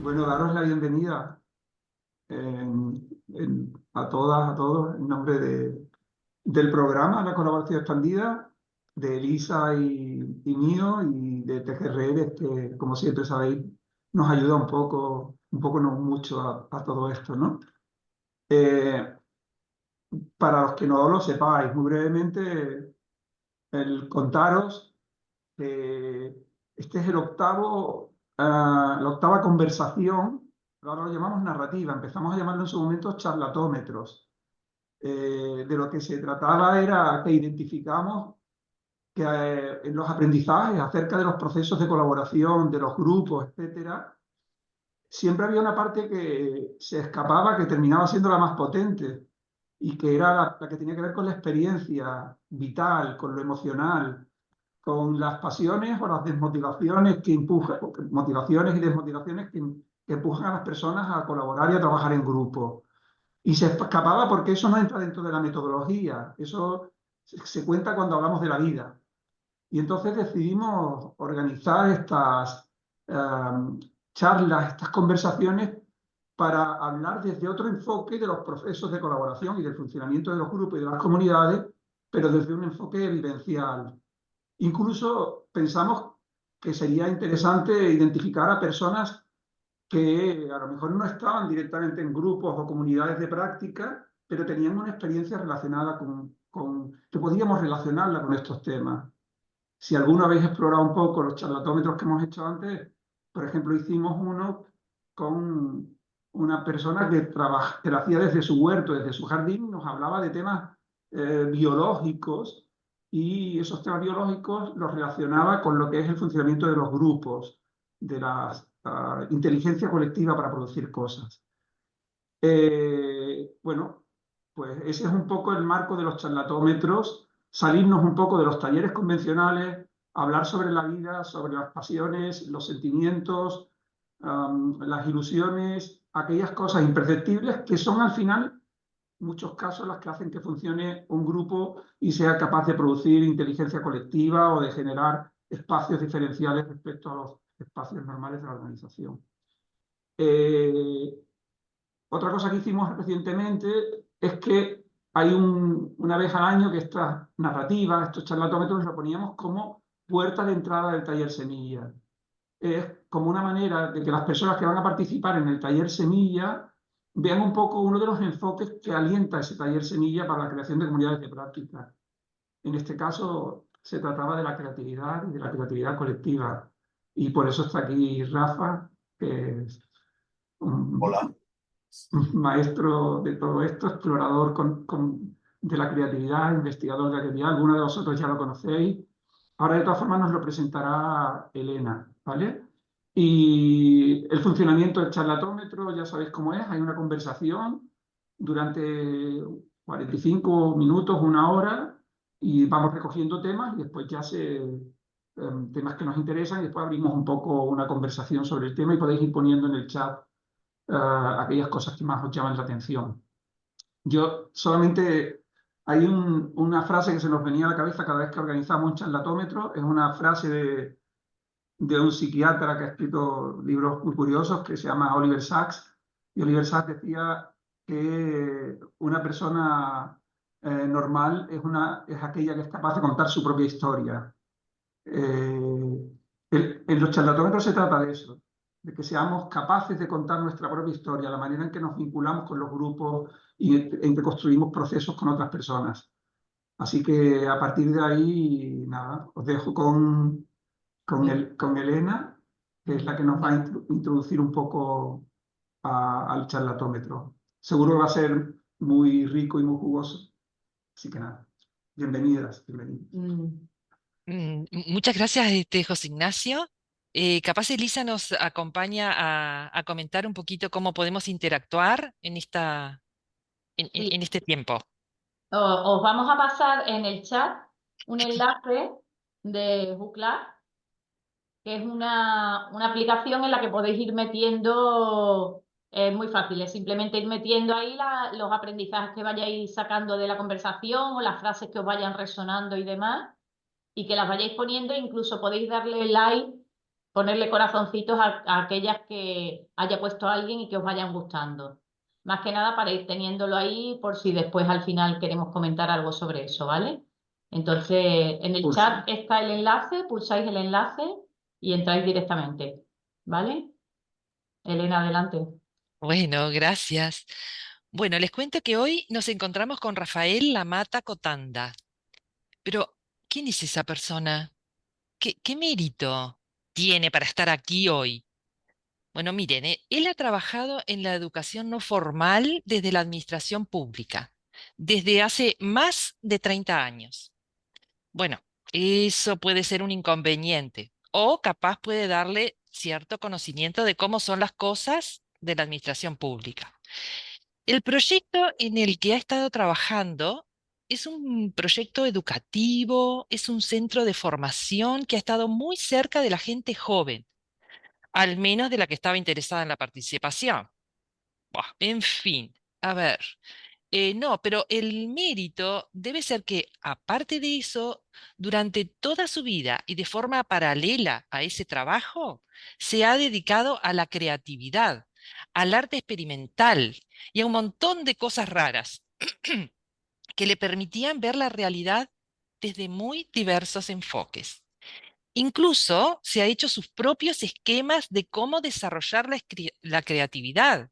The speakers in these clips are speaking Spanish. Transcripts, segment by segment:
Bueno, daros la bienvenida a todas, a todos, en nombre del programa La Colaboración Expandida, de Elisa y mío, y de TGRR, que, como siempre sabéis, nos ayuda un poco no mucho a todo esto, ¿no? Eh, para los que no lo sepáis, muy brevemente, el contaros que este es la octava conversación. Ahora lo llamamos narrativa, empezamos a llamarlo en su momento charlatómetros. De lo que se trataba era que identificamos que en los aprendizajes acerca de los procesos de colaboración, de los grupos, etcétera, siempre había una parte que se escapaba, que terminaba siendo la más potente y que era la que tenía que ver con la experiencia vital, con lo emocional, con las pasiones o las desmotivaciones que empujan, motivaciones y desmotivaciones que empujan a las personas a colaborar y a trabajar en grupo. Y se escapaba porque eso no entra dentro de la metodología, eso se cuenta cuando hablamos de la vida. Y entonces decidimos organizar estas charlas, estas conversaciones para hablar desde otro enfoque de los procesos de colaboración y del funcionamiento de los grupos y de las comunidades, pero desde un enfoque vivencial. Incluso pensamos que sería interesante identificar a personas que a lo mejor no estaban directamente en grupos o comunidades de práctica, pero tenían una experiencia relacionada que podíamos relacionarla con estos temas. Si alguna habéis explorado un poco los charlatómetros que hemos hecho antes, por ejemplo, hicimos uno con una persona que lo hacía desde su huerto, desde su jardín, nos hablaba de temas biológicos, y esos temas biológicos los relacionaba con lo que es el funcionamiento de los grupos, de la inteligencia colectiva para producir cosas. Bueno, pues ese es un poco el marco de los charlatómetros, salirnos un poco de los talleres convencionales, hablar sobre la vida, sobre las pasiones, los sentimientos, las ilusiones, aquellas cosas imperceptibles que son al final, en muchos casos, las que hacen que funcione un grupo y sea capaz de producir inteligencia colectiva o de generar espacios diferenciales respecto a los espacios normales de la organización. Eh, Otra cosa que hicimos recientemente es que hay una vez al año que estas narrativas, estos charlatómetros, lo poníamos como puerta de entrada del taller Semilla. Es como una manera de que las personas que van a participar en el taller Semilla vean un poco uno de los enfoques que alienta ese taller Semilla para la creación de comunidades de práctica. En este caso se trataba de la creatividad y de la creatividad colectiva. Y por eso está aquí Rafa, que es un Hola. maestro de todo esto, explorador de la creatividad, investigador de la creatividad. Algunos de vosotros ya lo conocéis. Ahora, de todas formas, nos lo presentará Elena, ¿vale? Y el funcionamiento del charlatómetro, ya sabéis cómo es. Hay una conversación durante 45 minutos, una hora, y vamos recogiendo temas y después temas que nos interesan, y después abrimos un poco una conversación sobre el tema y podéis ir poniendo en el chat aquellas cosas que más os llaman la atención. Yo solamente hay una frase que se nos venía a la cabeza cada vez que organizamos un charlatómetro, es una frase de un psiquiatra que ha escrito libros muy curiosos, que se llama Oliver Sacks, y Oliver Sacks decía que una persona normal es aquella que es capaz de contar su propia historia. En los charlatómetros se trata de eso, de que seamos capaces de contar nuestra propia historia, la manera en que nos vinculamos con los grupos y en que construimos procesos con otras personas. Así que a partir de ahí, nada, os dejo con Elena, que es la que nos va a introducir un poco al charlatómetro. Seguro que va a ser muy rico y muy jugoso. Así que nada, bienvenidas, bienvenidos. Muchas gracias, José Ignacio. Capaz Elisa nos acompaña a comentar un poquito cómo podemos interactuar en Sí, en este tiempo. os vamos a pasar en el chat un enlace de Booklet, que es una aplicación en la que podéis ir metiendo, es muy fácil, es simplemente ir metiendo ahí los aprendizajes que vayáis sacando de la conversación o las frases que os vayan resonando y demás, y que las vayáis poniendo. Incluso podéis darle like ponerle corazoncitos a aquellas que haya puesto alguien y que os vayan gustando. Más que nada para ir teniéndolo ahí por si después al final queremos comentar algo sobre eso, ¿vale? Entonces, en el chat está el enlace, pulsáis el enlace y entráis directamente, ¿vale? Elena, adelante. Bueno, gracias. Bueno, les cuento que hoy nos encontramos con Rafael Lamata Cotanda. Pero, ¿quién es esa persona? ¿Qué mérito tiene para estar aquí hoy? Bueno, miren, él ha trabajado en la educación no formal desde la administración pública, desde hace más de 30 años. Bueno, eso puede ser un inconveniente o capaz puede darle cierto conocimiento de cómo son las cosas de la administración pública. El proyecto en el que ha estado trabajando es un proyecto educativo, es un centro de formación que ha estado muy cerca de la gente joven, al menos de la que estaba interesada en la participación. Buah, en fin, a ver. No, pero el mérito debe ser que, aparte de eso, durante toda su vida y de forma paralela a ese trabajo, se ha dedicado a la creatividad, al arte experimental y a un montón de cosas raras que le permitían ver la realidad desde muy diversos enfoques. Incluso se ha hecho sus propios esquemas de cómo desarrollar la creatividad.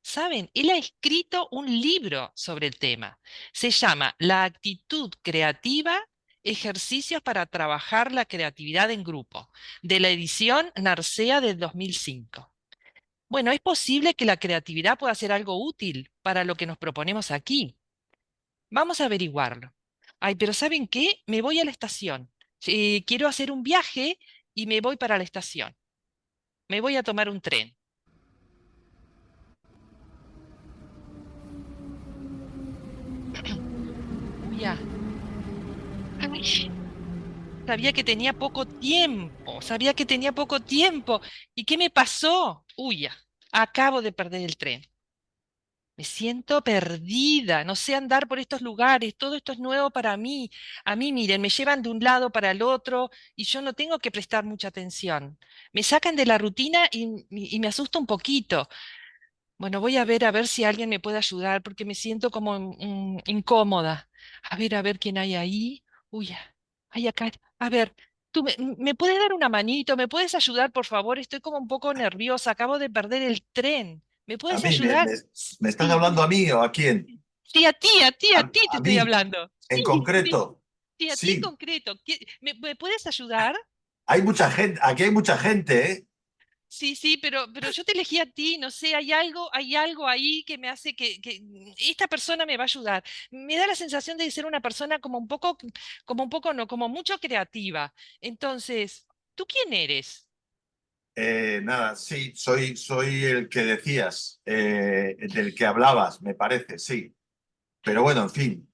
¿Saben? Él ha escrito un libro sobre el tema. Se llama La actitud creativa, ejercicios para trabajar la creatividad en grupo, de la edición Narcea del 2005. Bueno, es posible que la creatividad pueda ser algo útil para lo que nos proponemos aquí. Vamos a averiguarlo. Ay, pero ¿saben qué? Me voy a la estación. Quiero hacer un viaje y me voy para la estación. Me voy a tomar un tren. Uy, ya. Ay, sabía que tenía poco tiempo, sabía que tenía poco tiempo. ¿Y qué me pasó? Uy, ya. Acabo de perder el tren. Me siento perdida, no sé andar por estos lugares, todo esto es nuevo para mí. A mí, miren, me llevan de un lado para el otro y yo no tengo que prestar mucha atención. Me sacan de la rutina y me asusta un poquito. Bueno, voy a ver si alguien me puede ayudar porque me siento como incómoda. A ver quién hay ahí. Uy, hay acá. A ver, ¿tú me puedes dar una manito? ¿Me puedes ayudar, por favor? Estoy como un poco nerviosa. Acabo de perder el tren. ¿Me A puedes mí, ayudar? ¿me estás Sí, hablando a mí o a quién? sí, a ti te A estoy mí, hablando. en Sí, sí, concreto. sí, a ti en Sí, concreto. ¿Me puedes ayudar? hay mucha gente, aquí hay mucha gente, ¿eh? Sí, sí, pero yo te elegí a ti, no sé, hay algo ahí que me hace que esta persona me va a ayudar. Me da la sensación de ser una persona como un poco, no, como mucho creativa. Entonces, ¿tú quién eres? Nada, sí, soy el que decías, del que hablabas, me parece, sí. Pero bueno, en fin,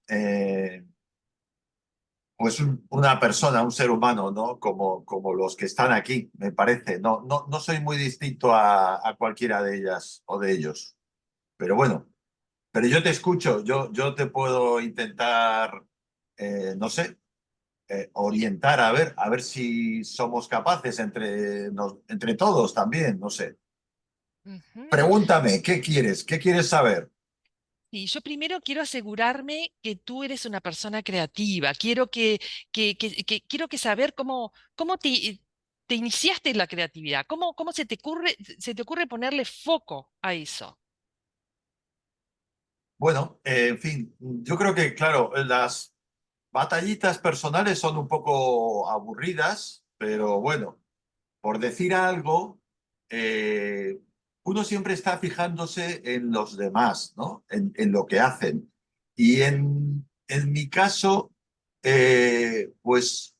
pues una persona, un ser humano, ¿no? Como los que están aquí, me parece. No soy muy distinto a cualquiera de ellas o de ellos. Pero bueno, pero yo te escucho, yo te puedo intentar, no sé, orientar a ver si somos capaces entre todos también, no sé. Ujú. Pregúntame, ¿qué quieres? ¿Qué quieres saber? Y yo primero quiero asegurarme que tú eres una persona creativa. Quiero que saber cómo te iniciaste en la creatividad. ¿Cómo se te ocurre ponerle foco a eso? Bueno, en fin, yo creo que, claro, las batallitas personales son un poco aburridas, pero bueno, por decir algo, eh, uno siempre está fijándose en los demás, ¿no? En lo que hacen. Y en mi caso, pues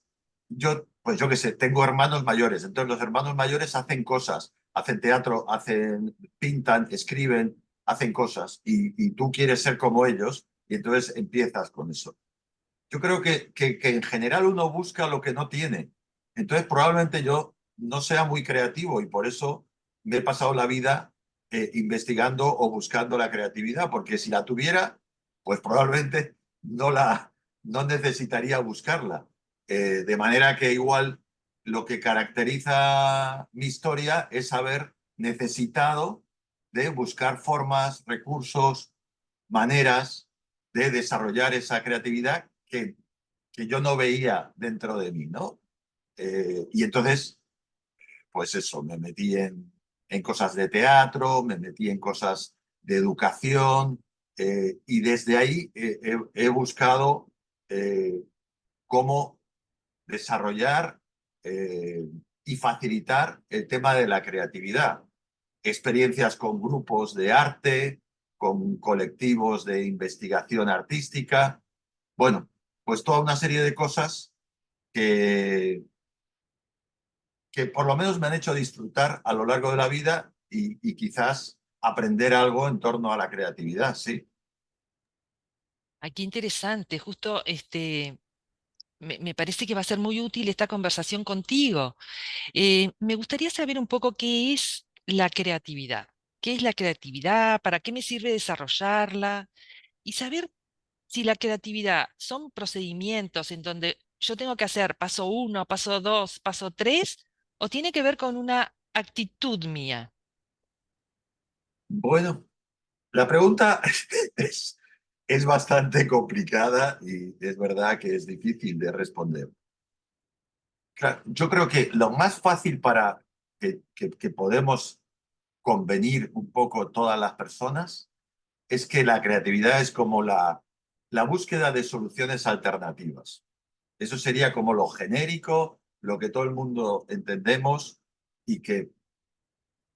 yo qué sé, tengo hermanos mayores. Entonces los hermanos mayores hacen cosas, hacen teatro, pintan, escriben, hacen cosas. Y tú quieres ser como ellos y entonces empiezas con eso. Yo creo que en general uno busca lo que no tiene. Entonces probablemente yo no sea muy creativo y por eso me he pasado la vida investigando o buscando la creatividad, porque si la tuviera, pues probablemente no necesitaría buscarla. De manera que igual lo que caracteriza mi historia es haber necesitado de buscar formas, recursos, maneras de desarrollar esa creatividad que yo no veía dentro de mí, ¿no? Y entonces, pues eso, me metí en cosas de teatro, me metí en cosas de educación, y desde ahí he buscado cómo desarrollar y facilitar el tema de la creatividad. Experiencias con grupos de arte, con colectivos de investigación artística. Bueno, pues toda una serie de cosas que por lo menos me han hecho disfrutar a lo largo de la vida y quizás aprender algo en torno a la creatividad, sí. Ay, qué interesante. Justo me parece que va a ser muy útil esta conversación contigo. Me gustaría saber un poco qué es la creatividad. ¿Qué es la creatividad? ¿Para qué me sirve desarrollarla? Y saber si la creatividad son procedimientos en donde yo tengo que hacer paso uno, paso dos, paso tres, o tiene que ver con una actitud mía. Bueno, la pregunta es bastante complicada y es verdad que es difícil de responder. Claro, yo creo que lo más fácil para que podemos convenir un poco todas las personas es que la creatividad es como la búsqueda de soluciones alternativas. Eso sería como lo genérico, lo que todo el mundo entendemos y que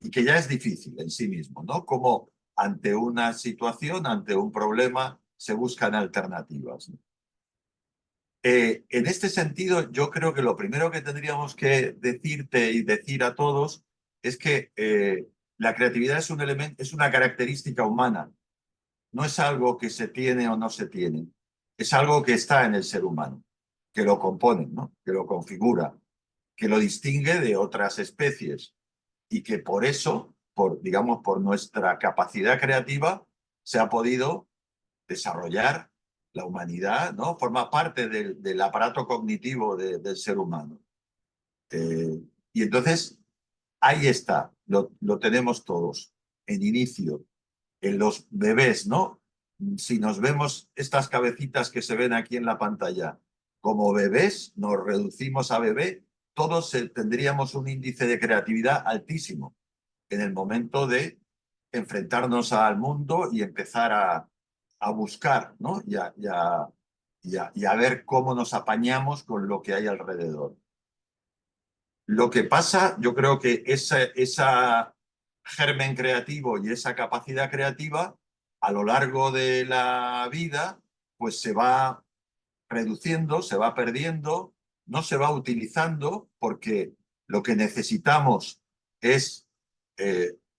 ya es difícil en sí mismo, ¿no? Como ante una situación, ante un problema, se buscan alternativas, ¿no? En este sentido, yo creo que lo primero que tendríamos que decirte y decir a todos es que la creatividad es un elemento, es una característica humana, no es algo que se tiene o no se tiene, es algo que está en el ser humano, que lo compone, ¿no? Que lo configura, que lo distingue de otras especies y que por eso, digamos, por nuestra capacidad creativa, se ha podido desarrollar la humanidad, ¿no? Forma parte del aparato cognitivo del ser humano. Y entonces, ahí está, lo tenemos todos, en inicio, en los bebés, ¿no? Si nos vemos estas cabecitas que se ven aquí en la pantalla como bebés, nos reducimos a bebé, todos tendríamos un índice de creatividad altísimo en el momento de enfrentarnos al mundo y empezar a buscar, ¿no? Y a ver cómo nos apañamos con lo que hay alrededor. Lo que pasa, yo creo que esa germen creativo y esa capacidad creativa, a lo largo de la vida, pues se va reduciendo, se va perdiendo, no se va utilizando porque lo que necesitamos es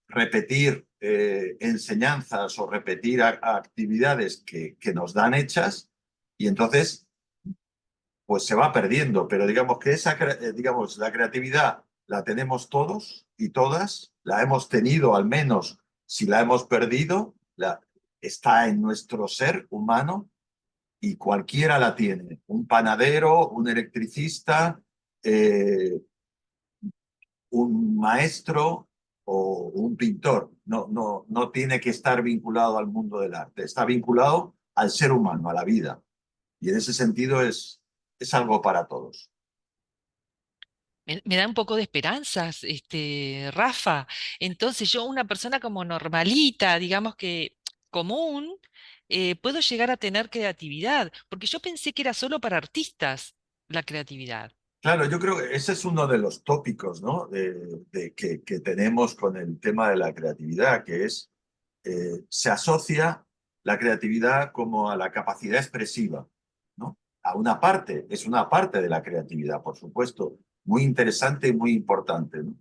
repetir enseñanzas o repetir actividades que nos dan hechas y entonces pues se va perdiendo, pero digamos que digamos, la creatividad la tenemos todos y todas, la hemos tenido al menos, si la hemos perdido, está en nuestro ser humano y cualquiera la tiene, un panadero, un electricista, un maestro o un pintor, no tiene que estar vinculado al mundo del arte, está vinculado al ser humano, a la vida, y en ese sentido es algo para todos. Me da un poco de esperanzas, Rafa. Entonces yo, una persona como normalita, digamos que común, puedo llegar a tener creatividad, porque yo pensé que era solo para artistas la creatividad. Claro, yo creo que ese es uno de los tópicos, ¿no? Que tenemos con el tema de la creatividad, que es, se asocia la creatividad como a la capacidad expresiva, ¿no? A una parte, es una parte de la creatividad, por supuesto, muy interesante y muy importante, ¿no?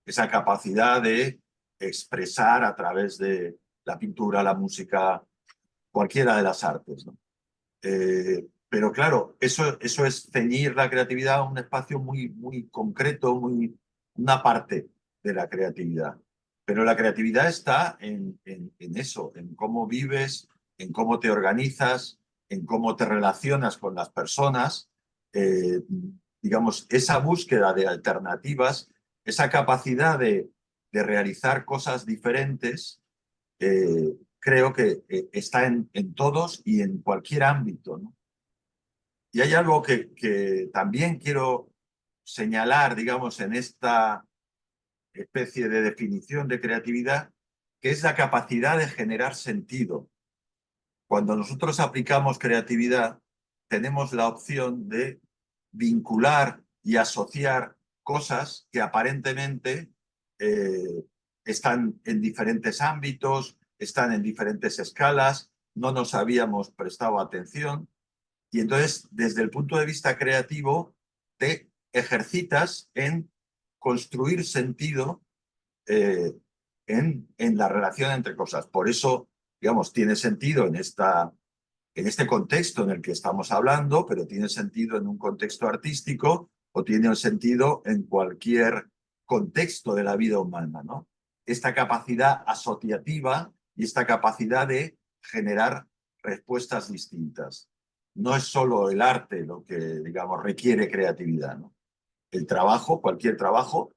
Esa capacidad de expresar a través de la pintura, la música, cualquiera de las artes, ¿no? Pero claro, eso es ceñir la creatividad a un espacio muy concreto, una parte de la creatividad. Pero la creatividad está en eso, en cómo vives, en cómo te organizas, en cómo te relacionas con las personas, digamos, esa búsqueda de alternativas, esa capacidad de realizar cosas diferentes, creo que está en todos y en cualquier ámbito, ¿no? Y hay algo que también quiero señalar, digamos, en esta especie de definición de creatividad, que es la capacidad de generar sentido. Cuando nosotros aplicamos creatividad, tenemos la opción de vincular y asociar cosas que aparentemente están en diferentes ámbitos, están en diferentes escalas, no nos habíamos prestado atención. Y entonces, desde el punto de vista creativo, te ejercitas en construir sentido en la relación entre cosas. Por eso, digamos, tiene sentido en este contexto en el que estamos hablando, pero tiene sentido en un contexto artístico o tiene sentido en cualquier contexto de la vida humana, ¿no? Esta capacidad asociativa y esta capacidad de generar respuestas distintas. No es solo el arte lo que, digamos, requiere creatividad, ¿no? El trabajo, cualquier trabajo,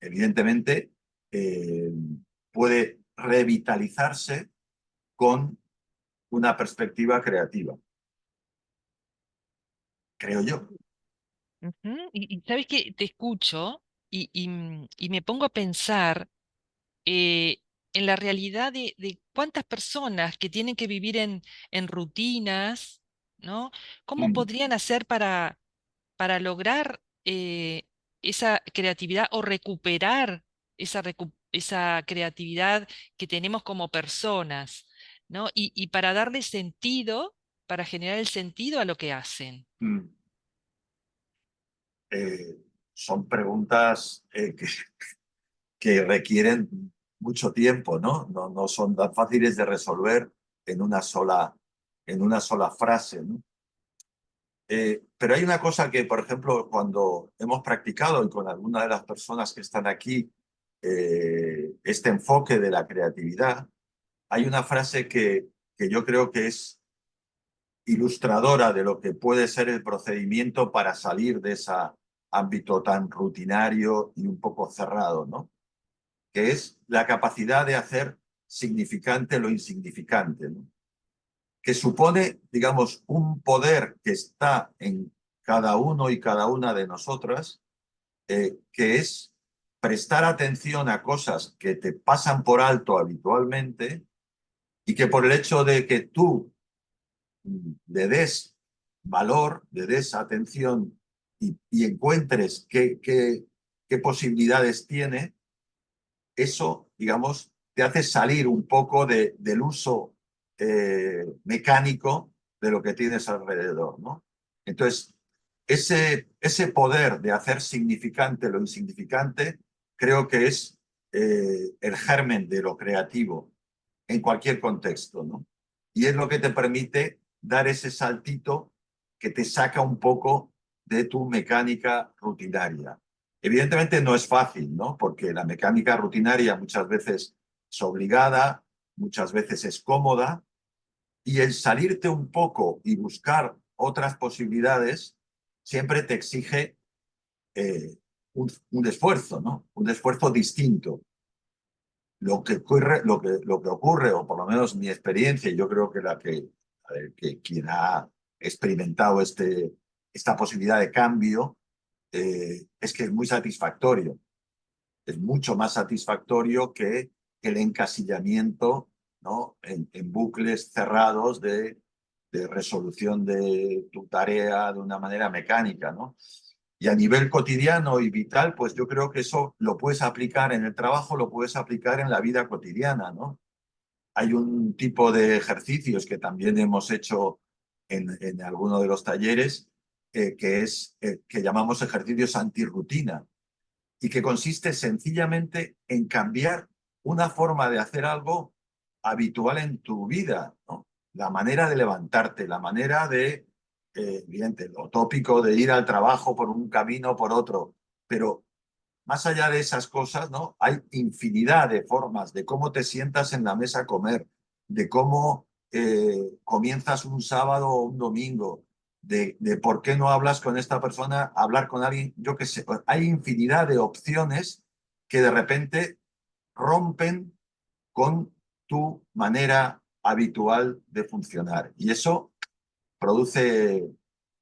evidentemente, puede revitalizarse con una perspectiva creativa, creo yo. Ujú. Y sabes que te escucho y me pongo a pensar eh, en la realidad de cuántas personas que tienen que vivir en rutinas, ¿no? ¿Cómo Mm, podrían hacer para lograr esa creatividad o recuperar esa creatividad que tenemos como personas, ¿no? Y para darle sentido, para generar el sentido a lo que hacen. mm. Son preguntas que requieren mucho tiempo, ¿no? No son tan fáciles de resolver en una sola frase, ¿no? Pero hay una cosa que, por ejemplo, cuando hemos practicado y con alguna de las personas que están aquí, este enfoque de la creatividad, hay una frase que yo creo que es ilustradora de lo que puede ser el procedimiento para salir de ese ámbito tan rutinario y un poco cerrado, ¿no? Que es la capacidad de hacer significante lo insignificante, ¿no? Que supone, digamos, un poder que está en cada uno y cada una de nosotras, que es prestar atención a cosas que te pasan por alto habitualmente y que por el hecho de que tú le des valor, le des atención y encuentres qué posibilidades tiene, eso, digamos, te hace salir un poco del uso mecánico de lo que tienes alrededor, ¿no? Entonces, ese poder de hacer significante lo insignificante creo que es el germen de lo creativo en cualquier contexto, ¿no? Y es lo que te permite dar ese saltito que te saca un poco de tu mecánica rutinaria. Evidentemente no es fácil, ¿no? Porque la mecánica rutinaria muchas veces es obligada, muchas veces es cómoda, y el salirte un poco y buscar otras posibilidades siempre te exige un esfuerzo, ¿no? Un esfuerzo distinto. Lo que ocurre, o por lo menos mi experiencia, y yo creo que que quien ha experimentado esta posibilidad de cambio, es que es muy satisfactorio. Es mucho más satisfactorio que el encasillamiento, ¿no? En bucles cerrados de resolución de tu tarea de una manera mecánica, ¿no? Y a nivel cotidiano y vital, pues yo creo que eso lo puedes aplicar en el trabajo, lo puedes aplicar en la vida cotidiana, ¿no? Hay un tipo de ejercicios que también hemos hecho en alguno de los talleres, que llamamos ejercicios antirrutina, y que consiste sencillamente en cambiar una forma de hacer algo habitual en tu vida, ¿no? La manera de levantarte, la manera de, evidente, lo tópico de ir al trabajo por un camino o por otro, pero más allá de esas cosas, ¿no? Hay infinidad de formas de cómo te sientas en la mesa a comer, de cómo comienzas un sábado o un domingo, de por qué no hablas con esta persona, hablar con alguien, yo qué sé. Hay infinidad de opciones que de repente rompen con tu manera habitual de funcionar. Y eso produce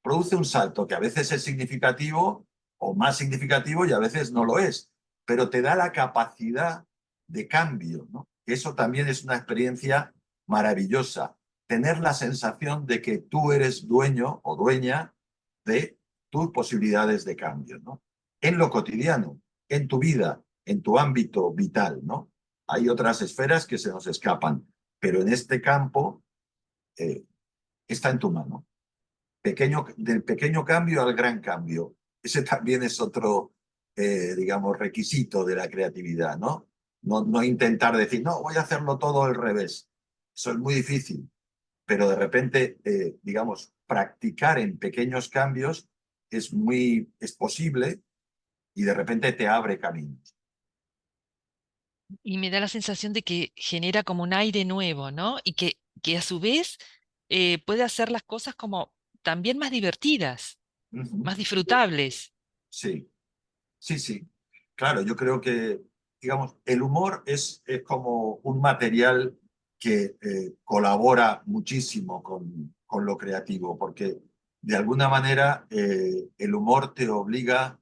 un salto que a veces es significativo o más significativo y a veces no lo es, pero te da la capacidad de cambio, ¿no? Eso también es una experiencia maravillosa, tener la sensación de que tú eres dueño o dueña de tus posibilidades de cambio, ¿no? En lo cotidiano, en tu vida, en tu ámbito vital, ¿no? Hay otras esferas que se nos escapan, pero en este campo está en tu mano. Del pequeño cambio al gran cambio. Ese también es otro, digamos, requisito de la creatividad, ¿no? No intentar decir, no, voy a hacerlo todo al revés. Eso es muy difícil, pero de repente, digamos, practicar en pequeños cambios es posible y de repente te abre caminos. Y me da la sensación de que genera como un aire nuevo, ¿no? Y que a su vez puede hacer las cosas como también más divertidas, Ujú. más disfrutables. Sí, sí, sí. Claro, yo creo que, digamos, el humor es como un material que colabora muchísimo con lo creativo, porque de alguna manera el humor te obliga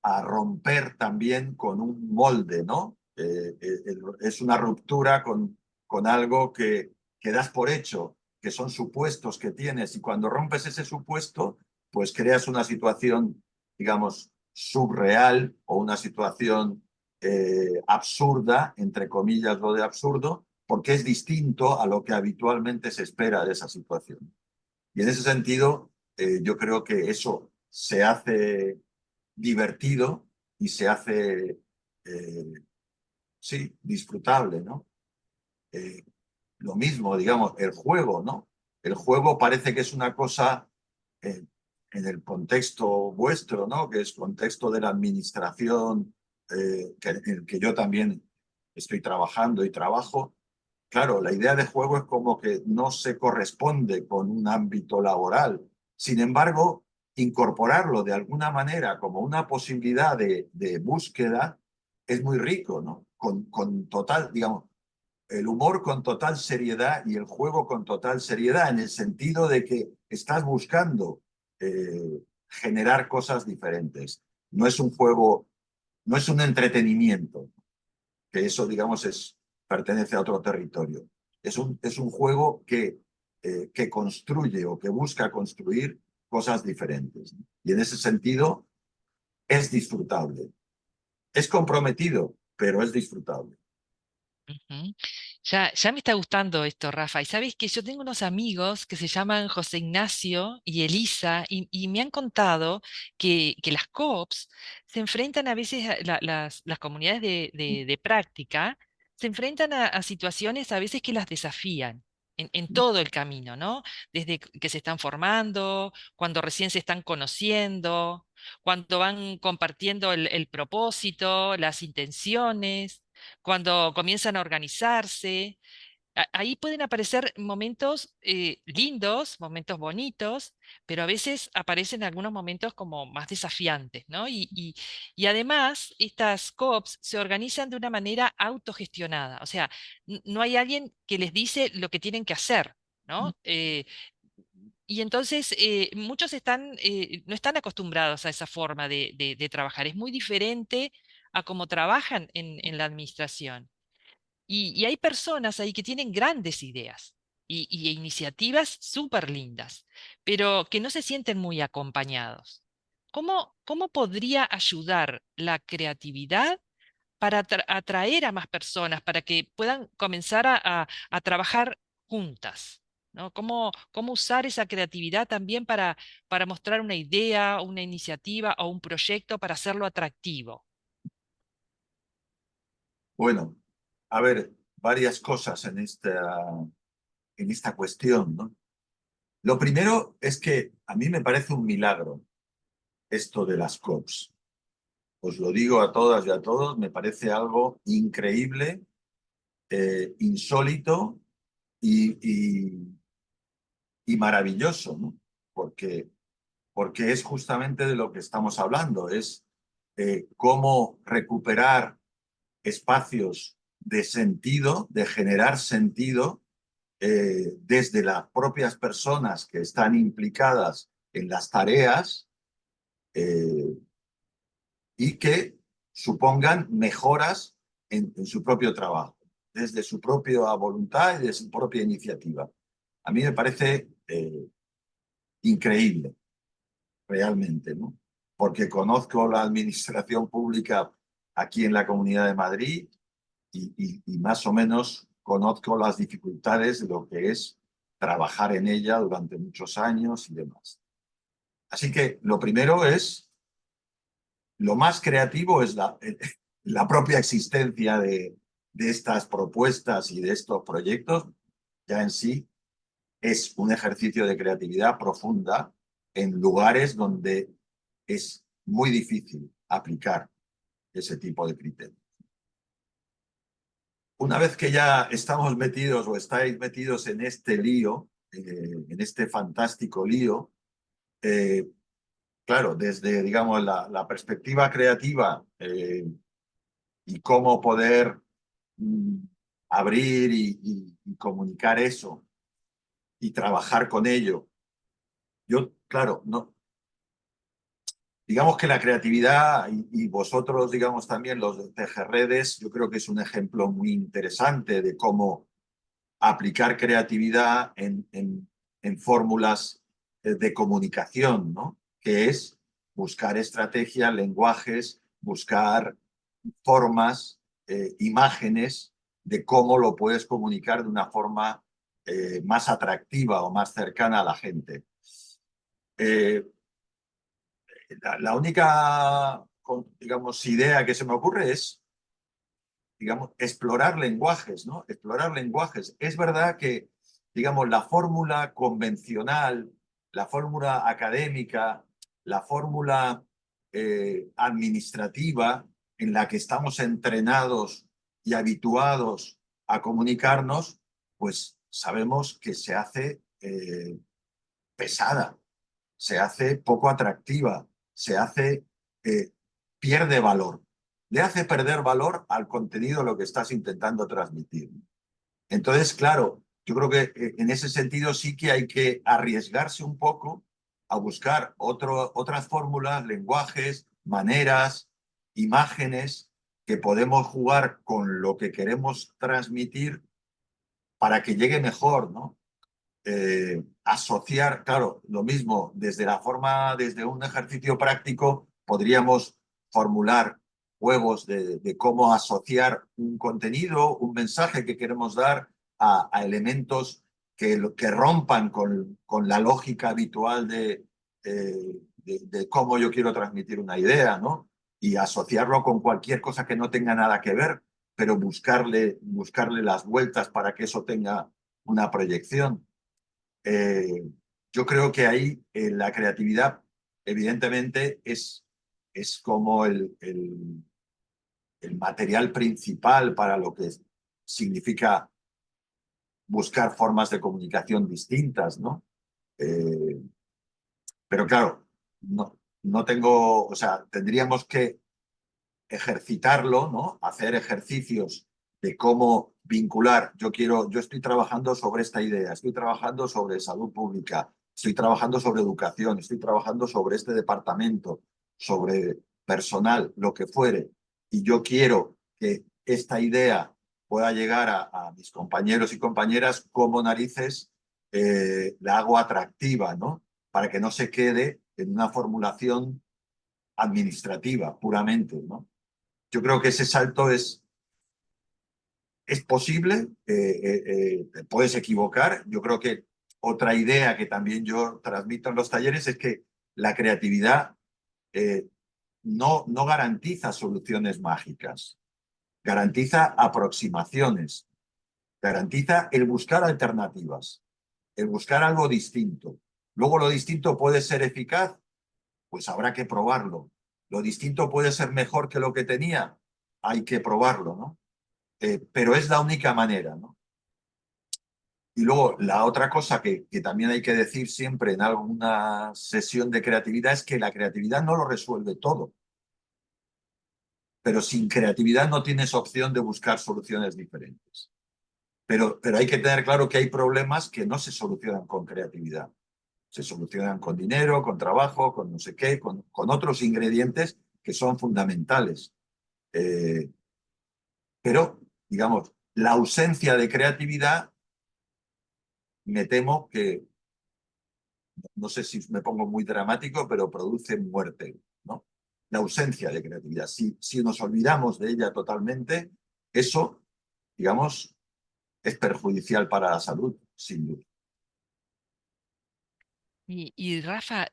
a romper también con un molde, ¿no? Es una ruptura con algo que das por hecho, que son supuestos que tienes, y cuando rompes ese supuesto, pues creas una situación, digamos, subreal o una situación absurda, entre comillas, lo de absurdo, porque es distinto a lo que habitualmente se espera de esa situación. Y en ese sentido, yo creo que eso se hace divertido y se hace, eh, sí, disfrutable, ¿no? Eh, lo mismo, digamos, el juego, ¿no? El juego parece que es una cosa eh, en el contexto vuestro, ¿no? Que es contexto de la administración, en el que yo también estoy trabajando y trabajo. Claro, la idea de juego es como que no se corresponde con un ámbito laboral. Sin embargo, incorporarlo de alguna manera como una posibilidad de búsqueda es muy rico, ¿no? Con total, digamos, el humor con total seriedad y el juego con total seriedad, en el sentido de que estás buscando generar cosas diferentes. No es un juego, no es un entretenimiento, que eso, digamos, pertenece a otro territorio. Es un juego que construye o que busca construir cosas diferentes. Y en ese sentido es disfrutable. Es comprometido, pero es disfrutable. Ujú. Ya me está gustando esto, Rafa. Y sabes que yo tengo unos amigos que se llaman José Ignacio y Elisa y me han contado que las COOPs se enfrentan a veces, las comunidades de práctica, se enfrentan a situaciones a veces que las desafían. En todo el camino, ¿no? Desde que se están formando, cuando recién se están conociendo, cuando van compartiendo el propósito, las intenciones, cuando comienzan a organizarse. Ahí pueden aparecer momentos lindos, momentos bonitos, pero a veces aparecen algunos momentos como más desafiantes, ¿no? Y además, estas COPs se organizan de una manera autogestionada, o sea, no hay alguien que les dice lo que tienen que hacer, ¿no? Y entonces muchos no están acostumbrados a esa forma de trabajar. Es muy diferente a cómo trabajan en la administración. Y hay personas ahí que tienen grandes ideas y iniciativas súper lindas, pero que no se sienten muy acompañados. ¿Cómo podría ayudar la creatividad para atraer a más personas, para que puedan comenzar a trabajar juntas? ¿No? ¿Cómo usar esa creatividad también para mostrar una idea, una iniciativa o un proyecto para hacerlo atractivo? Bueno, a ver, varias cosas en esta cuestión, ¿no? Lo primero es que a mí me parece un milagro esto de las COPs. Os lo digo a todas y a todos, me parece algo increíble, insólito y, y maravilloso, ¿no? porque es justamente de lo que estamos hablando, es cómo recuperar espacios de sentido, de generar sentido desde las propias personas que están implicadas en las tareas y que supongan mejoras en su propio trabajo, desde su propia voluntad y de su propia iniciativa. A mí me parece increíble, realmente, ¿no? Porque conozco la administración pública aquí en la Comunidad de Madrid y más o menos conozco las dificultades de lo que es trabajar en ella durante muchos años y demás. Así que lo primero es, lo más creativo es la propia existencia de estas propuestas y de estos proyectos, ya en sí es un ejercicio de creatividad profunda en lugares donde es muy difícil aplicar ese tipo de criterios. Una vez que ya estamos metidos o estáis metidos en este lío, en este fantástico lío, claro, desde, digamos, la perspectiva creativa y cómo poder abrir y comunicar eso y trabajar con ello. Yo, claro, no, digamos que la creatividad y vosotros, digamos también los de Tejerredes, yo creo que es un ejemplo muy interesante de cómo aplicar creatividad en fórmulas de comunicación, ¿no? Que es buscar estrategias, lenguajes, buscar formas, imágenes de cómo lo puedes comunicar de una forma más atractiva o más cercana a la gente. La única, digamos, idea que se me ocurre es, digamos, explorar lenguajes, ¿no? Explorar lenguajes. Es verdad que, digamos, la fórmula convencional, la fórmula académica, la fórmula administrativa en la que estamos entrenados y habituados a comunicarnos, pues sabemos que se hace pesada, se hace poco atractiva, se hace, pierde valor. Le hace perder valor al contenido lo que estás intentando transmitir. Entonces, claro, yo creo que en ese sentido sí que hay que arriesgarse un poco a buscar otras fórmulas, lenguajes, maneras, imágenes que podemos jugar con lo que queremos transmitir para que llegue mejor, ¿no? Asociar, claro, lo mismo, desde la forma, desde un ejercicio práctico, podríamos formular juegos de cómo asociar un contenido, un mensaje que queremos dar a elementos que rompan con la lógica habitual de cómo yo quiero transmitir una idea, ¿no? Y asociarlo con cualquier cosa que no tenga nada que ver, pero buscarle las vueltas para que eso tenga una proyección. Yo creo que ahí la creatividad, evidentemente, es como el material principal para lo que significa buscar formas de comunicación distintas, ¿no? Pero claro, no tengo, o sea, tendríamos que ejercitarlo, ¿no? Hacer ejercicios de cómo vincular. Yo estoy trabajando sobre esta idea, estoy trabajando sobre salud pública, estoy trabajando sobre educación, estoy trabajando sobre este departamento, sobre personal, lo que fuere. Y yo quiero que esta idea pueda llegar a mis compañeros y compañeras, como narices la hago atractiva, ¿no? Para que no se quede en una formulación administrativa puramente, ¿no? Yo creo que ese salto es posible, te puedes equivocar. Yo creo que otra idea que también yo transmito en los talleres es que la creatividad no garantiza soluciones mágicas, garantiza aproximaciones, garantiza el buscar alternativas, el buscar algo distinto. Luego lo distinto puede ser eficaz, pues habrá que probarlo. Lo distinto puede ser mejor que lo que tenía, hay que probarlo, ¿no? Pero es la única manera, ¿no? Y luego la otra cosa que también hay que decir siempre en alguna sesión de creatividad es que la creatividad no lo resuelve todo. Pero sin creatividad no tienes opción de buscar soluciones diferentes. Pero hay que tener claro que hay problemas que no se solucionan con creatividad. Se solucionan con dinero, con trabajo, con no sé qué, con otros ingredientes que son fundamentales. Pero, digamos, la ausencia de creatividad, me temo que, no sé si me pongo muy dramático, pero produce muerte, ¿no? La ausencia de creatividad. Si nos olvidamos de ella totalmente, eso, digamos, es perjudicial para la salud, sin duda. Y Rafa,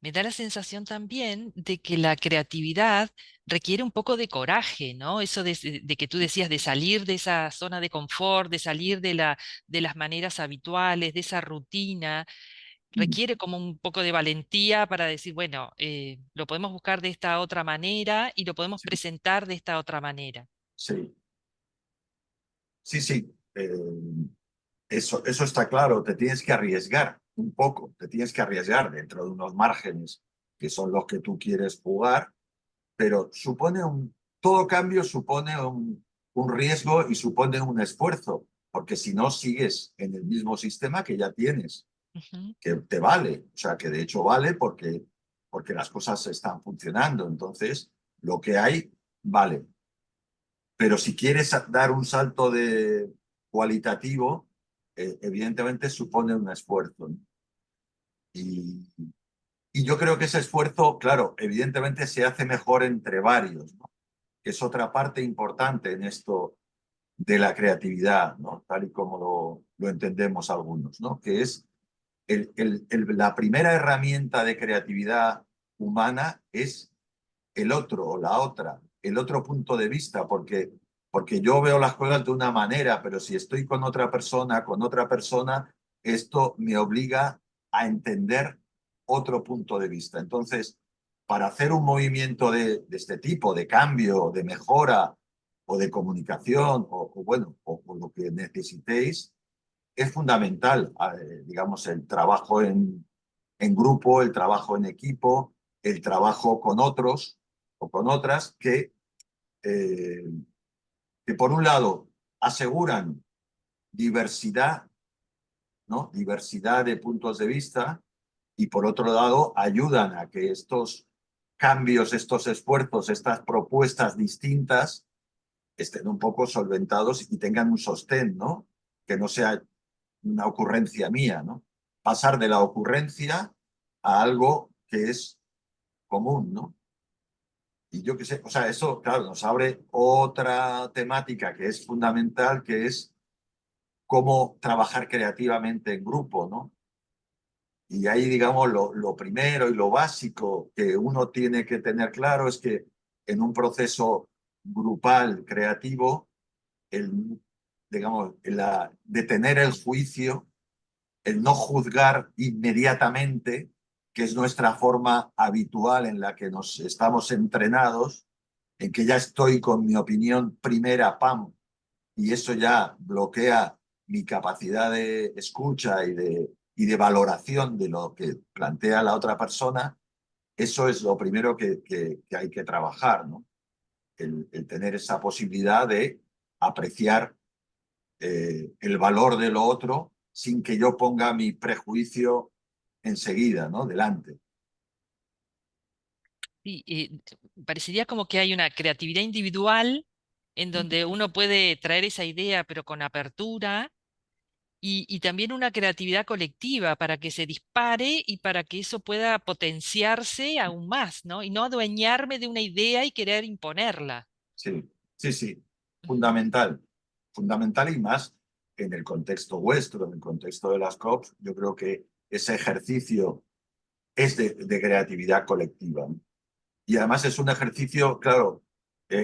me da la sensación también de que la creatividad requiere un poco de coraje, ¿no? Eso de que tú decías de salir de esa zona de confort, de salir de las maneras habituales, de esa rutina, requiere como un poco de valentía para decir, bueno, lo podemos buscar de esta otra manera y lo podemos Sí, presentar de esta otra manera. sí, sí. Sí. Eso está claro, te tienes que arriesgar un poco, te tienes que arriesgar dentro de unos márgenes que son los que tú quieres jugar, pero todo cambio supone un riesgo y supone un esfuerzo, porque si no sigues en el mismo sistema que ya tienes, Ujú. que te vale, o sea, que de hecho vale porque las cosas están funcionando, entonces lo que hay vale. Pero si quieres dar un salto cualitativo, evidentemente supone un esfuerzo, ¿no? Y, y yo creo que ese esfuerzo, claro, evidentemente se hace mejor entre varios, ¿no? Que es otra parte importante en esto de la creatividad, ¿no? Tal y como lo entendemos algunos, ¿no? Que es la primera herramienta de creatividad humana es el otro o la otra, el otro punto de vista, porque yo veo las cosas de una manera, pero si estoy con otra persona, esto me obliga a entender otro punto de vista. Entonces, para hacer un movimiento de este tipo, de cambio, de mejora o de comunicación, o lo que necesitéis, es fundamental, digamos, el trabajo en grupo, el trabajo en equipo, el trabajo con otros o con otras eh, que por un lado aseguran diversidad, ¿no? Diversidad de puntos de vista y por otro lado ayudan a que estos cambios, estos esfuerzos, estas propuestas distintas estén un poco solventados y tengan un sostén, ¿no? Que no sea una ocurrencia mía, ¿no? Pasar de la ocurrencia a algo que es común, ¿no? Y yo qué sé, o sea, eso, claro, nos abre otra temática que es fundamental, que es cómo trabajar creativamente en grupo, ¿no? Y ahí, digamos, lo primero y lo básico que uno tiene que tener claro es que en un proceso grupal creativo, digamos, detener el juicio, el no juzgar inmediatamente, que es nuestra forma habitual en la que nos estamos entrenados, en que ya estoy con mi opinión primera, pam, y eso ya bloquea mi capacidad de escucha y de valoración de lo que plantea la otra persona. Eso es lo primero que hay que trabajar, ¿no? El tener esa posibilidad de apreciar el valor de lo otro sin que yo ponga mi prejuicio enseguida, ¿no? Delante. Sí, parecería como que hay una creatividad individual en donde uno puede traer esa idea, pero con apertura, y también una creatividad colectiva para que se dispare y para que eso pueda potenciarse aún más, ¿no? Y no adueñarme de una idea y querer imponerla. Sí, sí, sí. Ujú. Fundamental. Fundamental y más en el contexto vuestro, en el contexto de las COPs, yo creo que ese ejercicio es de creatividad colectiva, ¿no? Y además es un ejercicio, claro,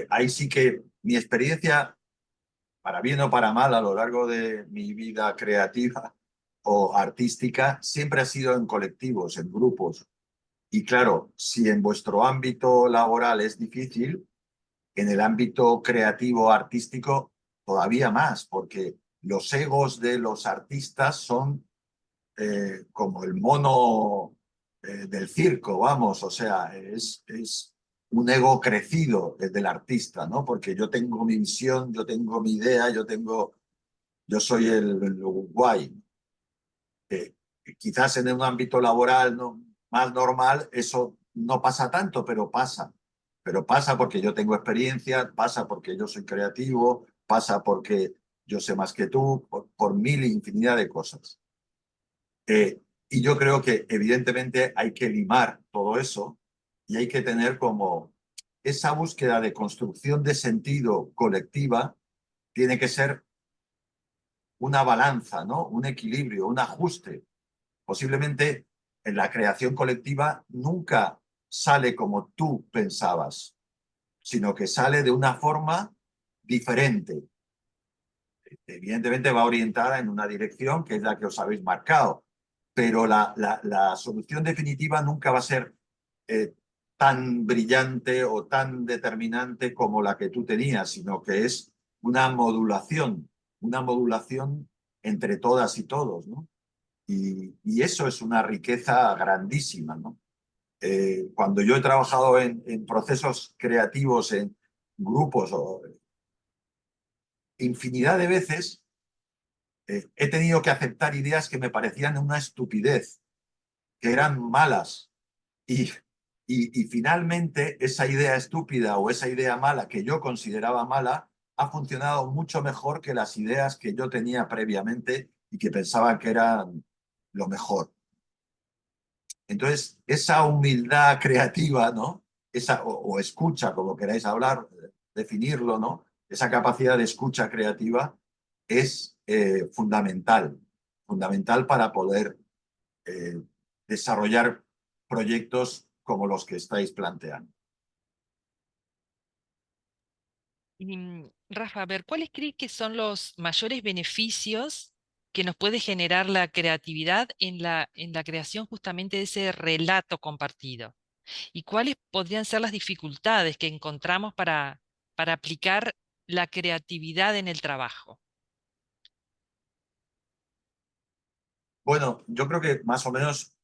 ahí sí que mi experiencia, para bien o para mal, a lo largo de mi vida creativa o artística, siempre ha sido en colectivos, en grupos. Y claro, si en vuestro ámbito laboral es difícil, en el ámbito creativo artístico todavía más, porque los egos de los artistas son como el mono del circo, vamos, o sea, es un ego crecido del artista, ¿no? Porque yo tengo mi visión, yo tengo mi idea, yo soy el guay. Quizás en un ámbito laboral más normal eso no pasa tanto, pero pasa. Pero pasa porque yo tengo experiencia, pasa porque yo soy creativo, pasa porque yo sé más que tú, por mil e infinidad de cosas. Y yo creo que evidentemente hay que limar todo eso y hay que tener como esa búsqueda de construcción de sentido colectiva, tiene que ser una balanza, ¿no? Un equilibrio, un ajuste. Posiblemente en la creación colectiva nunca sale como tú pensabas, sino que sale de una forma diferente. Evidentemente va orientada en una dirección que es la que os habéis marcado, pero la solución definitiva nunca va a ser tan brillante o tan determinante como la que tú tenías, sino que es una modulación entre todas y todos, ¿no? Y eso es una riqueza grandísima, ¿no? Cuando yo he trabajado en procesos creativos, en grupos, o infinidad de veces, he tenido que aceptar ideas que me parecían una estupidez, que eran malas. Y, y finalmente esa idea estúpida o esa idea mala que yo consideraba mala ha funcionado mucho mejor que las ideas que yo tenía previamente y que pensaba que eran lo mejor. Entonces, esa humildad creativa, ¿no? O escucha, como queráis hablar, definirlo, ¿no? Esa capacidad de escucha creativa es fundamental para poder desarrollar proyectos como los que estáis planteando. Y, Rafa, a ver, ¿cuáles crees que son los mayores beneficios que nos puede generar la creatividad en la creación justamente de ese relato compartido? ¿Y cuáles podrían ser las dificultades que encontramos para aplicar la creatividad en el trabajo? Bueno, yo creo que más o menos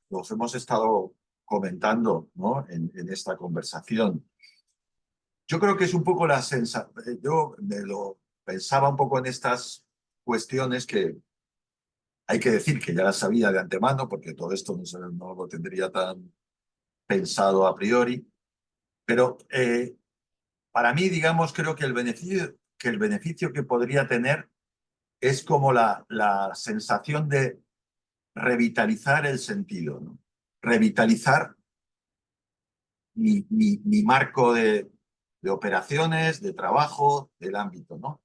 los hemos estado comentando, ¿no? en esta conversación. Yo creo que es un poco la sensación, yo me lo pensaba un poco en estas cuestiones que hay que decir que ya las sabía de antemano, porque todo esto no lo tendría tan pensado a priori, pero para mí, digamos, creo que el beneficio que podría tener es como la sensación de revitalizar el sentido, ¿no? Revitalizar mi marco de operaciones, de trabajo, del ámbito, ¿no?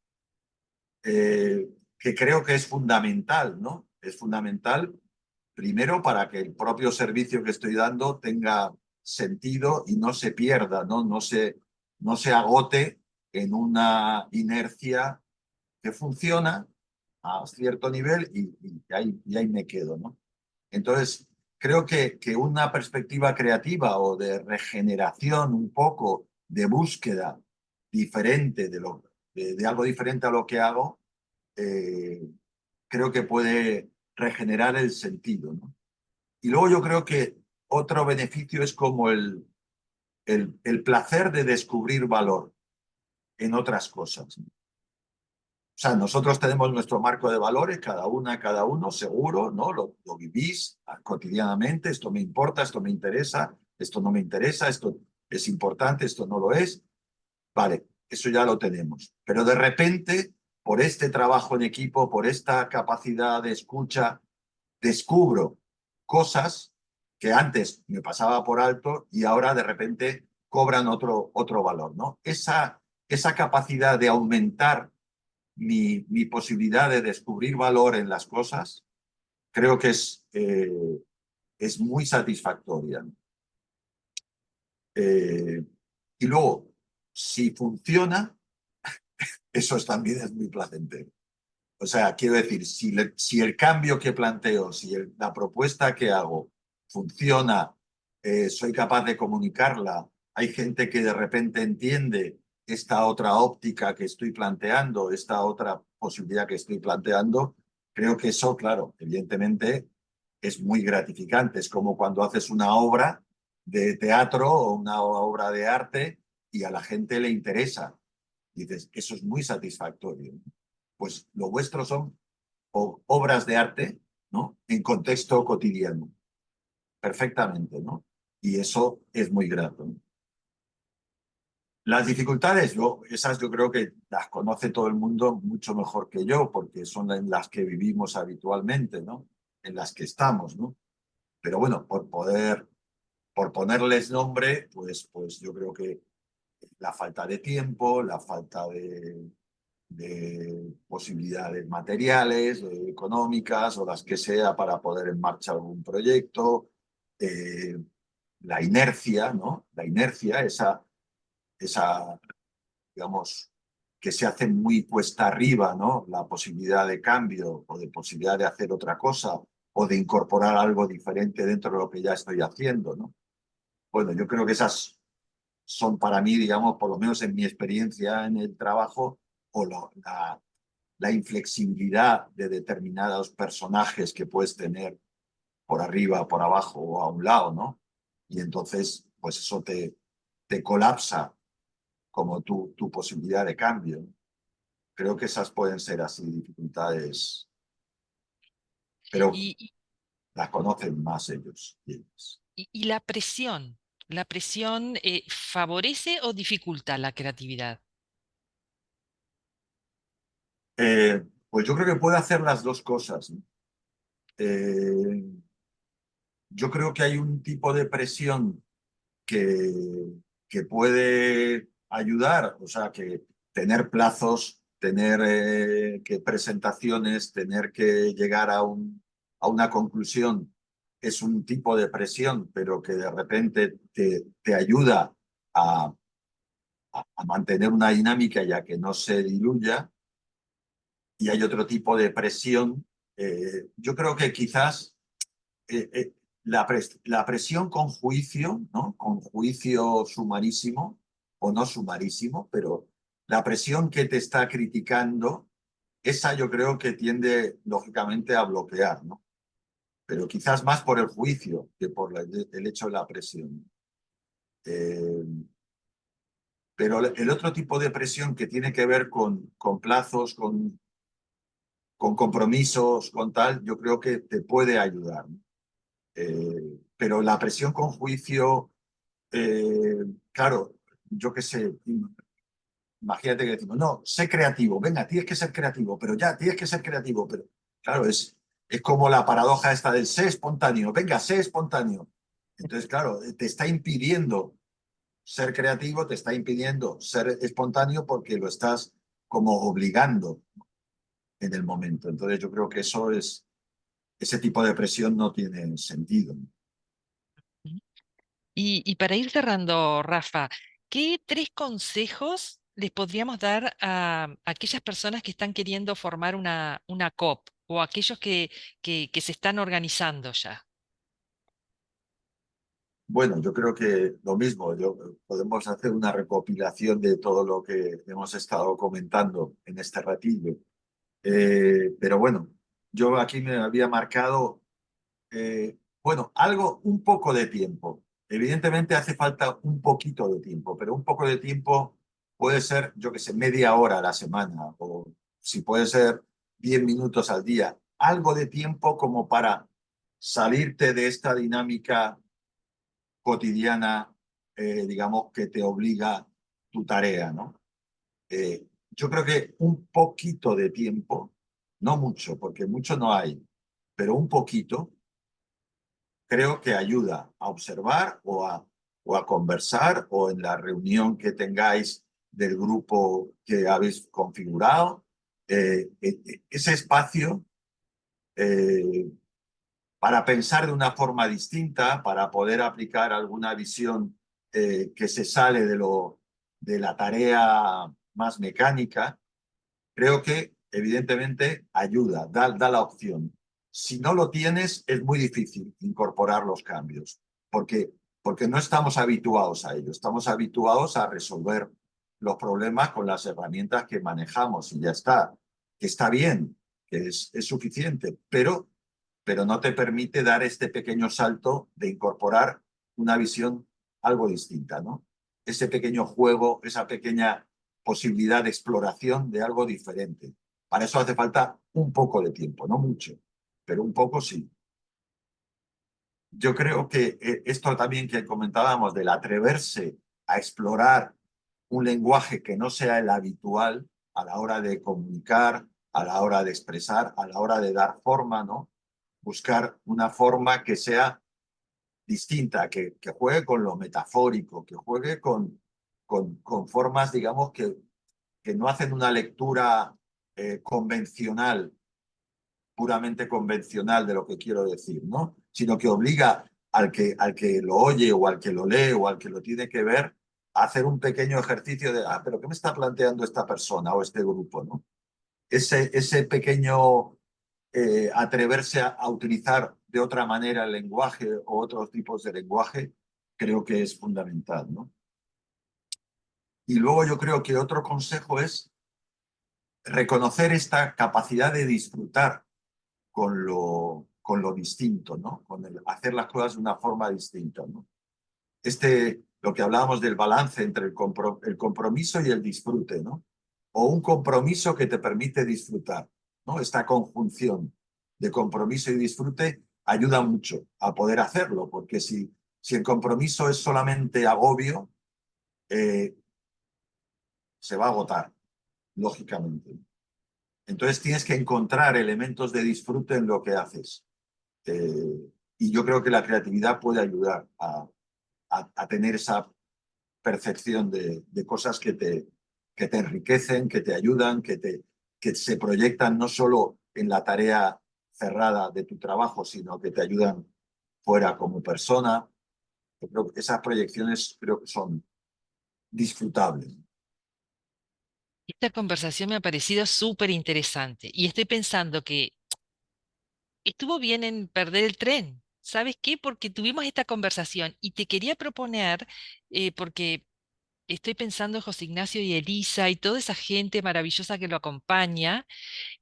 Que creo que es fundamental, ¿no? Es fundamental, primero, para que el propio servicio que estoy dando tenga sentido y no se pierda, ¿no? No se agote en una inercia que funciona a cierto nivel y ahí me quedo, ¿no? Entonces, creo que una perspectiva creativa o de regeneración un poco, de búsqueda diferente de algo diferente a lo que hago, creo que puede regenerar el sentido, ¿no? Y luego yo creo que otro beneficio es como el placer de descubrir valor en otras cosas, ¿no? O sea, nosotros tenemos nuestro marco de valores, cada uno, seguro, ¿no? Lo vivís cotidianamente, esto me importa, esto me interesa, esto no me interesa, esto es importante, esto no lo es. Vale, eso ya lo tenemos. Pero de repente, por este trabajo en equipo, por esta capacidad de escucha, descubro cosas que antes me pasaba por alto y ahora de repente cobran otro valor, ¿no? Esa capacidad de aumentar mi posibilidad de descubrir valor en las cosas, creo que es muy satisfactoria. Y luego, si funciona, también es muy placentero. O sea, quiero decir, si el cambio que planteo, si la propuesta que hago funciona, soy capaz de comunicarla, hay gente que de repente entiende esta otra óptica que estoy planteando, esta otra posibilidad que estoy planteando, creo que eso, claro, evidentemente es muy gratificante. Es como cuando haces una obra de teatro o una obra de arte y a la gente le interesa. Dices, eso es muy satisfactorio. Pues lo vuestro son obras de arte, ¿no? En contexto cotidiano, perfectamente, ¿no? Y eso es muy grato, ¿no? Las dificultades, esas yo creo que las conoce todo el mundo mucho mejor que yo, porque son en las que vivimos habitualmente, ¿no? En las que estamos, ¿no? Pero bueno, por ponerles nombre, pues yo creo que la falta de tiempo, la falta de posibilidades materiales, económicas o las que sea para poder en marcha algún proyecto, eh, la inercia, ¿no? La inercia, esa, digamos, que se hace muy cuesta arriba, ¿no? La posibilidad de cambio o de posibilidad de hacer otra cosa o de incorporar algo diferente dentro de lo que ya estoy haciendo, ¿no? Bueno, yo creo que esas son para mí, digamos, por lo menos en mi experiencia en el trabajo, o la inflexibilidad de determinados personajes que puedes tener por arriba, por abajo o a un lado, ¿no? Y entonces, pues eso te colapsa como tu posibilidad de cambio. Creo que esas pueden ser así dificultades, pero Y, y- las conocen más ellos y ellas. y la presión ¿favorece o dificulta la creatividad? Pues yo creo que puede hacer las dos cosas, ¿no? Eh, yo creo que hay un tipo de presión que puede ayudar, o sea, que tener plazos, tener que presentaciones, tener que llegar a una conclusión es un tipo de presión, pero que de repente te ayuda a mantener una dinámica ya que no se diluya. Y hay otro tipo de presión. Yo creo que quizás la presión con juicio, ¿no? Con juicio sumarísimo o no sumarísimo, pero la presión que te está criticando, esa yo creo que tiende lógicamente a bloquear, ¿no? Pero quizás más por el juicio que por el hecho de la presión. Eh, pero el otro tipo de presión que tiene que ver con plazos, con compromisos, con tal, yo creo que te puede ayudar, ¿no? Pero la presión con juicio, claro, yo qué sé, imagínate que decimos, no, sé creativo, venga, tienes que ser creativo, pero ya, tienes que ser creativo, pero claro, es como la paradoja esta del sé espontáneo, venga, sé espontáneo. Entonces, claro, te está impidiendo ser creativo, te está impidiendo ser espontáneo porque lo estás como obligando en el momento. Entonces, yo creo que ese tipo de presión no tiene sentido. Y para ir cerrando, Rafa, ¿qué tres consejos les podríamos dar a aquellas personas que están queriendo formar una COP o aquellos que se están organizando ya? Bueno, yo creo que lo mismo, podemos hacer una recopilación de todo lo que hemos estado comentando en este ratillo. Pero bueno, yo aquí me había marcado, bueno, un poco de tiempo. Evidentemente hace falta un poquito de tiempo, pero un poco de tiempo puede ser, yo qué sé, media hora a la semana, o si puede ser 10 minutos al día. Algo de tiempo como para salirte de esta dinámica cotidiana, digamos, que te obliga tu tarea, ¿no? Yo creo que un poquito de tiempo, no mucho, porque mucho no hay, pero un poquito, creo que ayuda a observar o a conversar o en la reunión que tengáis del grupo que habéis configurado, ese espacio eh, para pensar de una forma distinta, para poder aplicar alguna visión que se sale de la tarea más mecánica, creo que evidentemente ayuda, da la opción. Si no lo tienes, es muy difícil incorporar los cambios, porque no estamos habituados a ello, estamos habituados a resolver los problemas con las herramientas que manejamos y ya está. Que está bien, que es suficiente, pero no te permite dar este pequeño salto de incorporar una visión algo distinta, ¿no? Ese pequeño juego, esa pequeña posibilidad de exploración de algo diferente. Para eso hace falta un poco de tiempo, no mucho, pero un poco sí. Yo creo que esto también que comentábamos del atreverse a explorar un lenguaje que no sea el habitual a la hora de comunicar, a la hora de expresar, a la hora de dar forma, ¿no? Buscar una forma que sea distinta, que juegue con lo metafórico, que juegue con formas, digamos, que no hacen una lectura convencional, puramente convencional de lo que quiero decir, ¿no? Sino que obliga al que lo oye o al que lo lee o al que lo tiene que ver a hacer un pequeño ejercicio de, pero ¿qué me está planteando esta persona o este grupo, ¿no? Ese pequeño atreverse a utilizar de otra manera el lenguaje o otros tipos de lenguaje, creo que es fundamental, ¿no? Y luego yo creo que otro consejo es reconocer esta capacidad de disfrutar con lo distinto, ¿no? Con hacer las cosas de una forma distinta, ¿no? Lo que hablábamos del balance entre el compromiso y el disfrute, ¿no? O un compromiso que te permite disfrutar, ¿no? Esta conjunción de compromiso y disfrute ayuda mucho a poder hacerlo, porque si el compromiso es solamente agobio, se va a agotar, lógicamente. Entonces tienes que encontrar elementos de disfrute en lo que haces. Y yo creo que la creatividad puede ayudar a tener esa percepción de cosas que te enriquecen, que te ayudan, que se proyectan no solo en la tarea cerrada de tu trabajo, sino que te ayudan fuera como persona. Yo creo que esas proyecciones creo que son disfrutables. Esta conversación me ha parecido súper interesante y estoy pensando que estuvo bien en perder el tren. ¿Sabes qué? Porque tuvimos esta conversación y te quería proponer, porque estoy pensando en José Ignacio y Elisa y toda esa gente maravillosa que lo acompaña,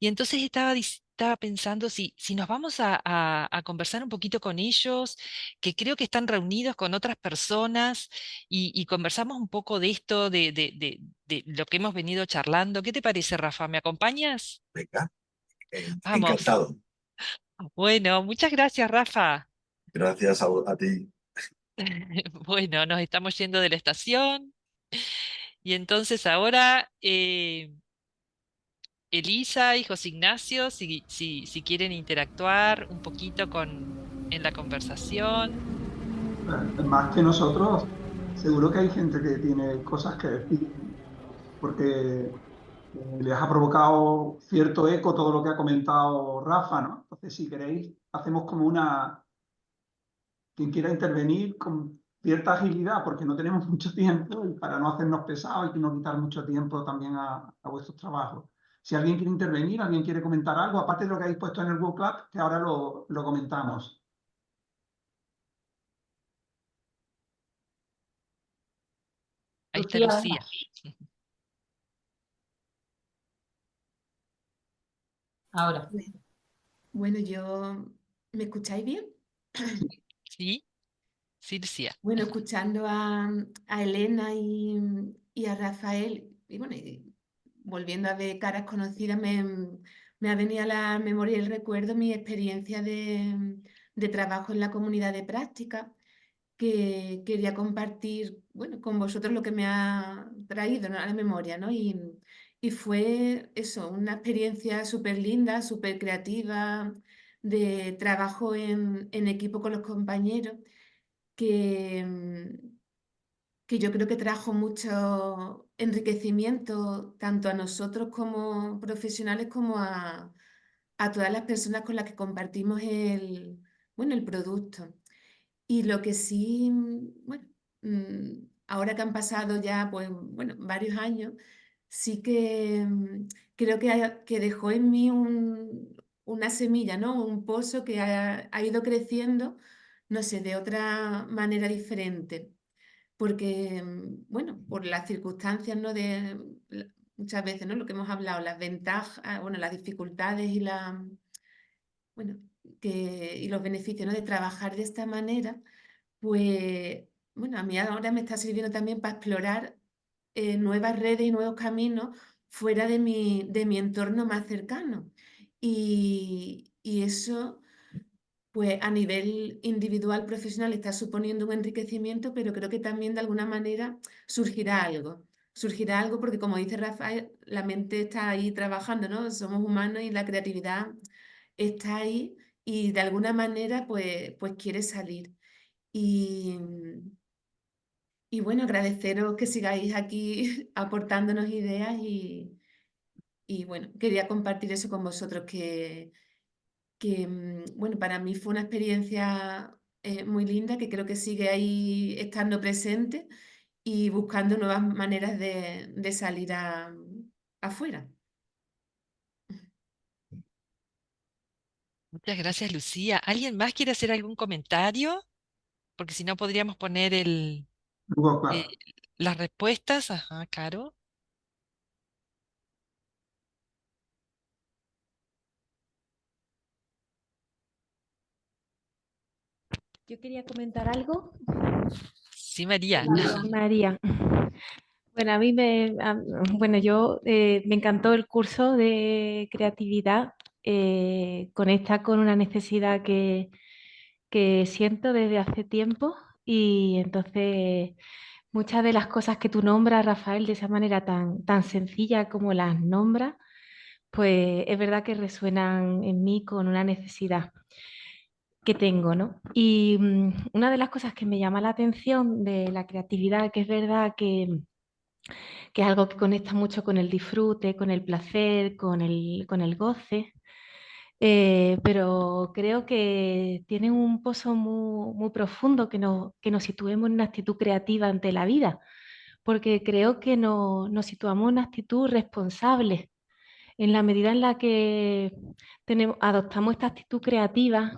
y entonces estaba pensando si nos vamos a conversar un poquito con ellos, que creo que están reunidos con otras personas, y conversamos un poco de esto, de lo que hemos venido charlando. ¿Qué te parece, Rafa? ¿Me acompañas? Venga, Vamos. encantado. Bueno, muchas gracias, Rafa. Gracias a ti. Bueno, nos estamos yendo de la estación y entonces ahora Elisa y José Ignacio, si quieren interactuar un poquito en la conversación. Más que nosotros, seguro que hay gente que tiene cosas que decir, porque les ha provocado cierto eco todo lo que ha comentado Rafa, ¿no? Entonces, si queréis, hacemos como quien quiera intervenir con cierta agilidad, porque no tenemos mucho tiempo y para no hacernos pesados y no quitar mucho tiempo también a vuestros trabajos. Si alguien quiere intervenir, alguien quiere comentar algo, aparte de lo que habéis puesto en el Google Club, que ahora lo comentamos. Ahí está Lucía, venga. Lucía. Ahora. Bueno, ¿me escucháis bien? ¿Sí? Sí, Lucía. Bueno, escuchando a Elena y a Rafael, y bueno, y volviendo a ver caras conocidas, me ha venido a la memoria y el recuerdo mi experiencia de trabajo en la comunidad de práctica, que quería compartir, bueno, con vosotros lo que me ha traído, ¿no?, a la memoria, ¿no? Y fue eso, una experiencia súper linda, súper creativa, de trabajo en equipo con los compañeros, que, que yo creo que trajo mucho enriquecimiento tanto a nosotros como profesionales como a todas las personas con las que compartimos bueno, el producto. Y lo que sí, bueno, ahora que han pasado ya, pues, bueno, varios años, sí que creo que dejó en mí una semilla, ¿no? Un pozo que ha ido creciendo, no sé, de otra manera diferente. porque, bueno, por las circunstancias, ¿no? Muchas veces, ¿no? Lo que hemos hablado, las ventajas, bueno, las dificultades y bueno, y los beneficios, ¿no? De trabajar de esta manera, pues, bueno, a mí ahora me está sirviendo también para explorar nuevas redes y nuevos caminos fuera de mi entorno más cercano. Y eso, pues a nivel individual, profesional, está suponiendo un enriquecimiento, pero creo que también de alguna manera surgirá algo. Surgirá algo porque, como dice Rafael, la mente está ahí trabajando, ¿no? Somos humanos y la creatividad está ahí y de alguna manera pues quiere salir. Y, y bueno, agradeceros que sigáis aquí aportándonos ideas y bueno, quería compartir eso con vosotros, que bueno, para mí fue una experiencia muy linda, que creo que sigue ahí estando presente y buscando nuevas maneras de salir afuera. Muchas gracias, Lucía. ¿Alguien más quiere hacer algún comentario? Porque si no podríamos poner Luego, eh, claro, las respuestas. Ajá, Caro. Yo quería comentar algo. Sí, María. María, María. Bueno, a mí bueno, yo me encantó el curso de creatividad. Conecta con una necesidad que siento desde hace tiempo y entonces muchas de las cosas que tú nombras, Rafael, de esa manera tan sencilla como las nombras, pues es verdad que resuenan en mí con una necesidad que tengo, ¿no? Y una de las cosas que me llama la atención de la creatividad, que es verdad que es algo que conecta mucho con el disfrute, con el placer, con el goce, pero creo que tiene un pozo muy profundo que nos situemos en una actitud creativa ante la vida, porque creo que nos situamos en una actitud responsable. En la medida en la que adoptamos esta actitud creativa,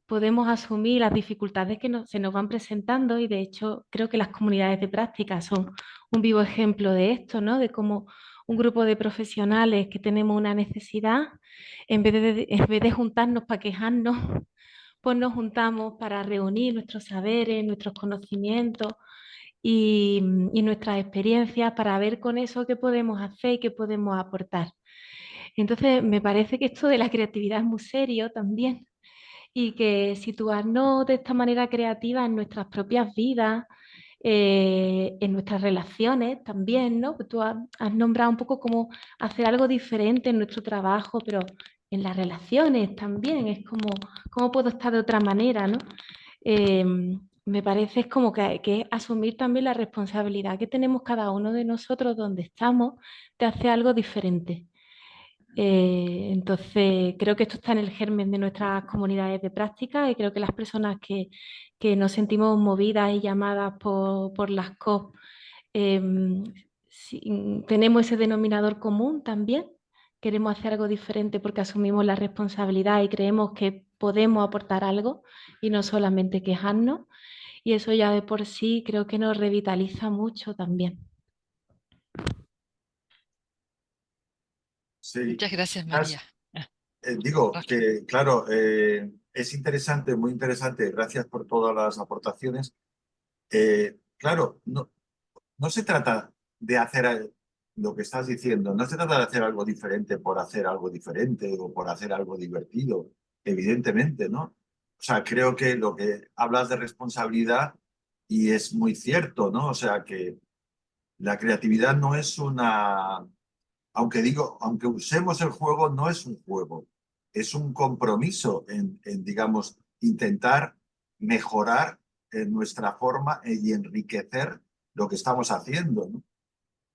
podemos asumir las dificultades que se nos van presentando y de hecho creo que las comunidades de práctica son un vivo ejemplo de esto, ¿no? De cómo un grupo de profesionales que tenemos una necesidad, en vez de juntarnos para quejarnos, pues nos juntamos para reunir nuestros saberes, nuestros conocimientos y nuestras experiencias para ver con eso qué podemos hacer y qué podemos aportar. Entonces, me parece que esto de la creatividad es muy serio también y que situarnos de esta manera creativa en nuestras propias vidas, en nuestras relaciones también, ¿no? Tú has nombrado un poco cómo hacer algo diferente en nuestro trabajo, pero en las relaciones también es como cómo puedo estar de otra manera, ¿no? Eh, Me parece es como que asumir también la responsabilidad que tenemos cada uno de nosotros donde estamos de hacer algo diferente. Entonces, creo que esto está en el germen de nuestras comunidades de práctica y creo que las personas que nos sentimos movidas y llamadas por las COP, tenemos ese denominador común también. Queremos hacer algo diferente porque asumimos la responsabilidad y creemos que podemos aportar algo y no solamente quejarnos. Y eso ya de por sí creo que nos revitaliza mucho también. Sí. Muchas gracias, María. Digo Rafa. que, claro, es interesante, muy interesante. Gracias por todas las aportaciones. Claro, no se trata de hacer lo que estás diciendo, no se trata de hacer algo diferente por hacer algo diferente o por hacer algo divertido, evidentemente, ¿no? O sea, creo que lo que hablas de responsabilidad y es muy cierto, ¿no? O sea, que la creatividad no es una, aunque usemos el juego, no es un juego, es un compromiso en digamos, intentar mejorar nuestra forma y enriquecer lo que estamos haciendo, ¿no?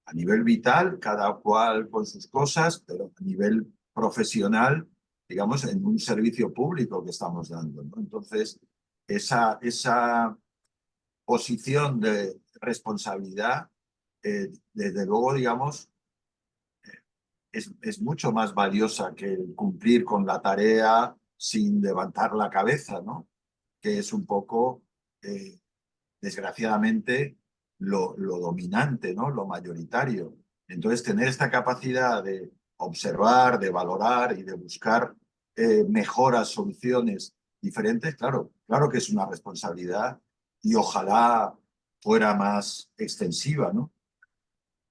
A nivel vital, cada cual con sus cosas, pero a nivel profesional, digamos, en un servicio público que estamos dando, ¿no? Entonces, esa posición de responsabilidad, desde luego, digamos, es mucho más valiosa que el cumplir con la tarea sin levantar la cabeza, ¿no? Que es un poco, desgraciadamente, lo dominante, ¿no? Lo mayoritario. Entonces, tener esta capacidad de observar, de valorar y de buscar mejoras, soluciones diferentes, claro, claro que es una responsabilidad y ojalá fuera más extensiva, ¿no?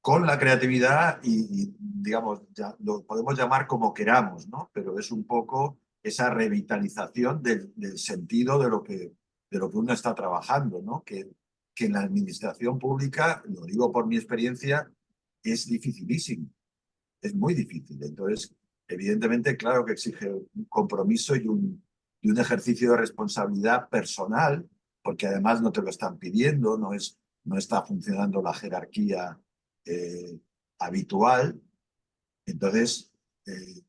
Con la creatividad digamos, ya lo podemos llamar como queramos, ¿no? Pero es un poco esa revitalización del sentido de lo que uno está trabajando, ¿no? Que en la administración pública, lo digo por mi experiencia, es dificilísimo, es muy difícil. Entonces, evidentemente, claro que exige un compromiso y un ejercicio de responsabilidad personal, porque además no te lo están pidiendo, no está funcionando la jerarquía habitual. Entonces,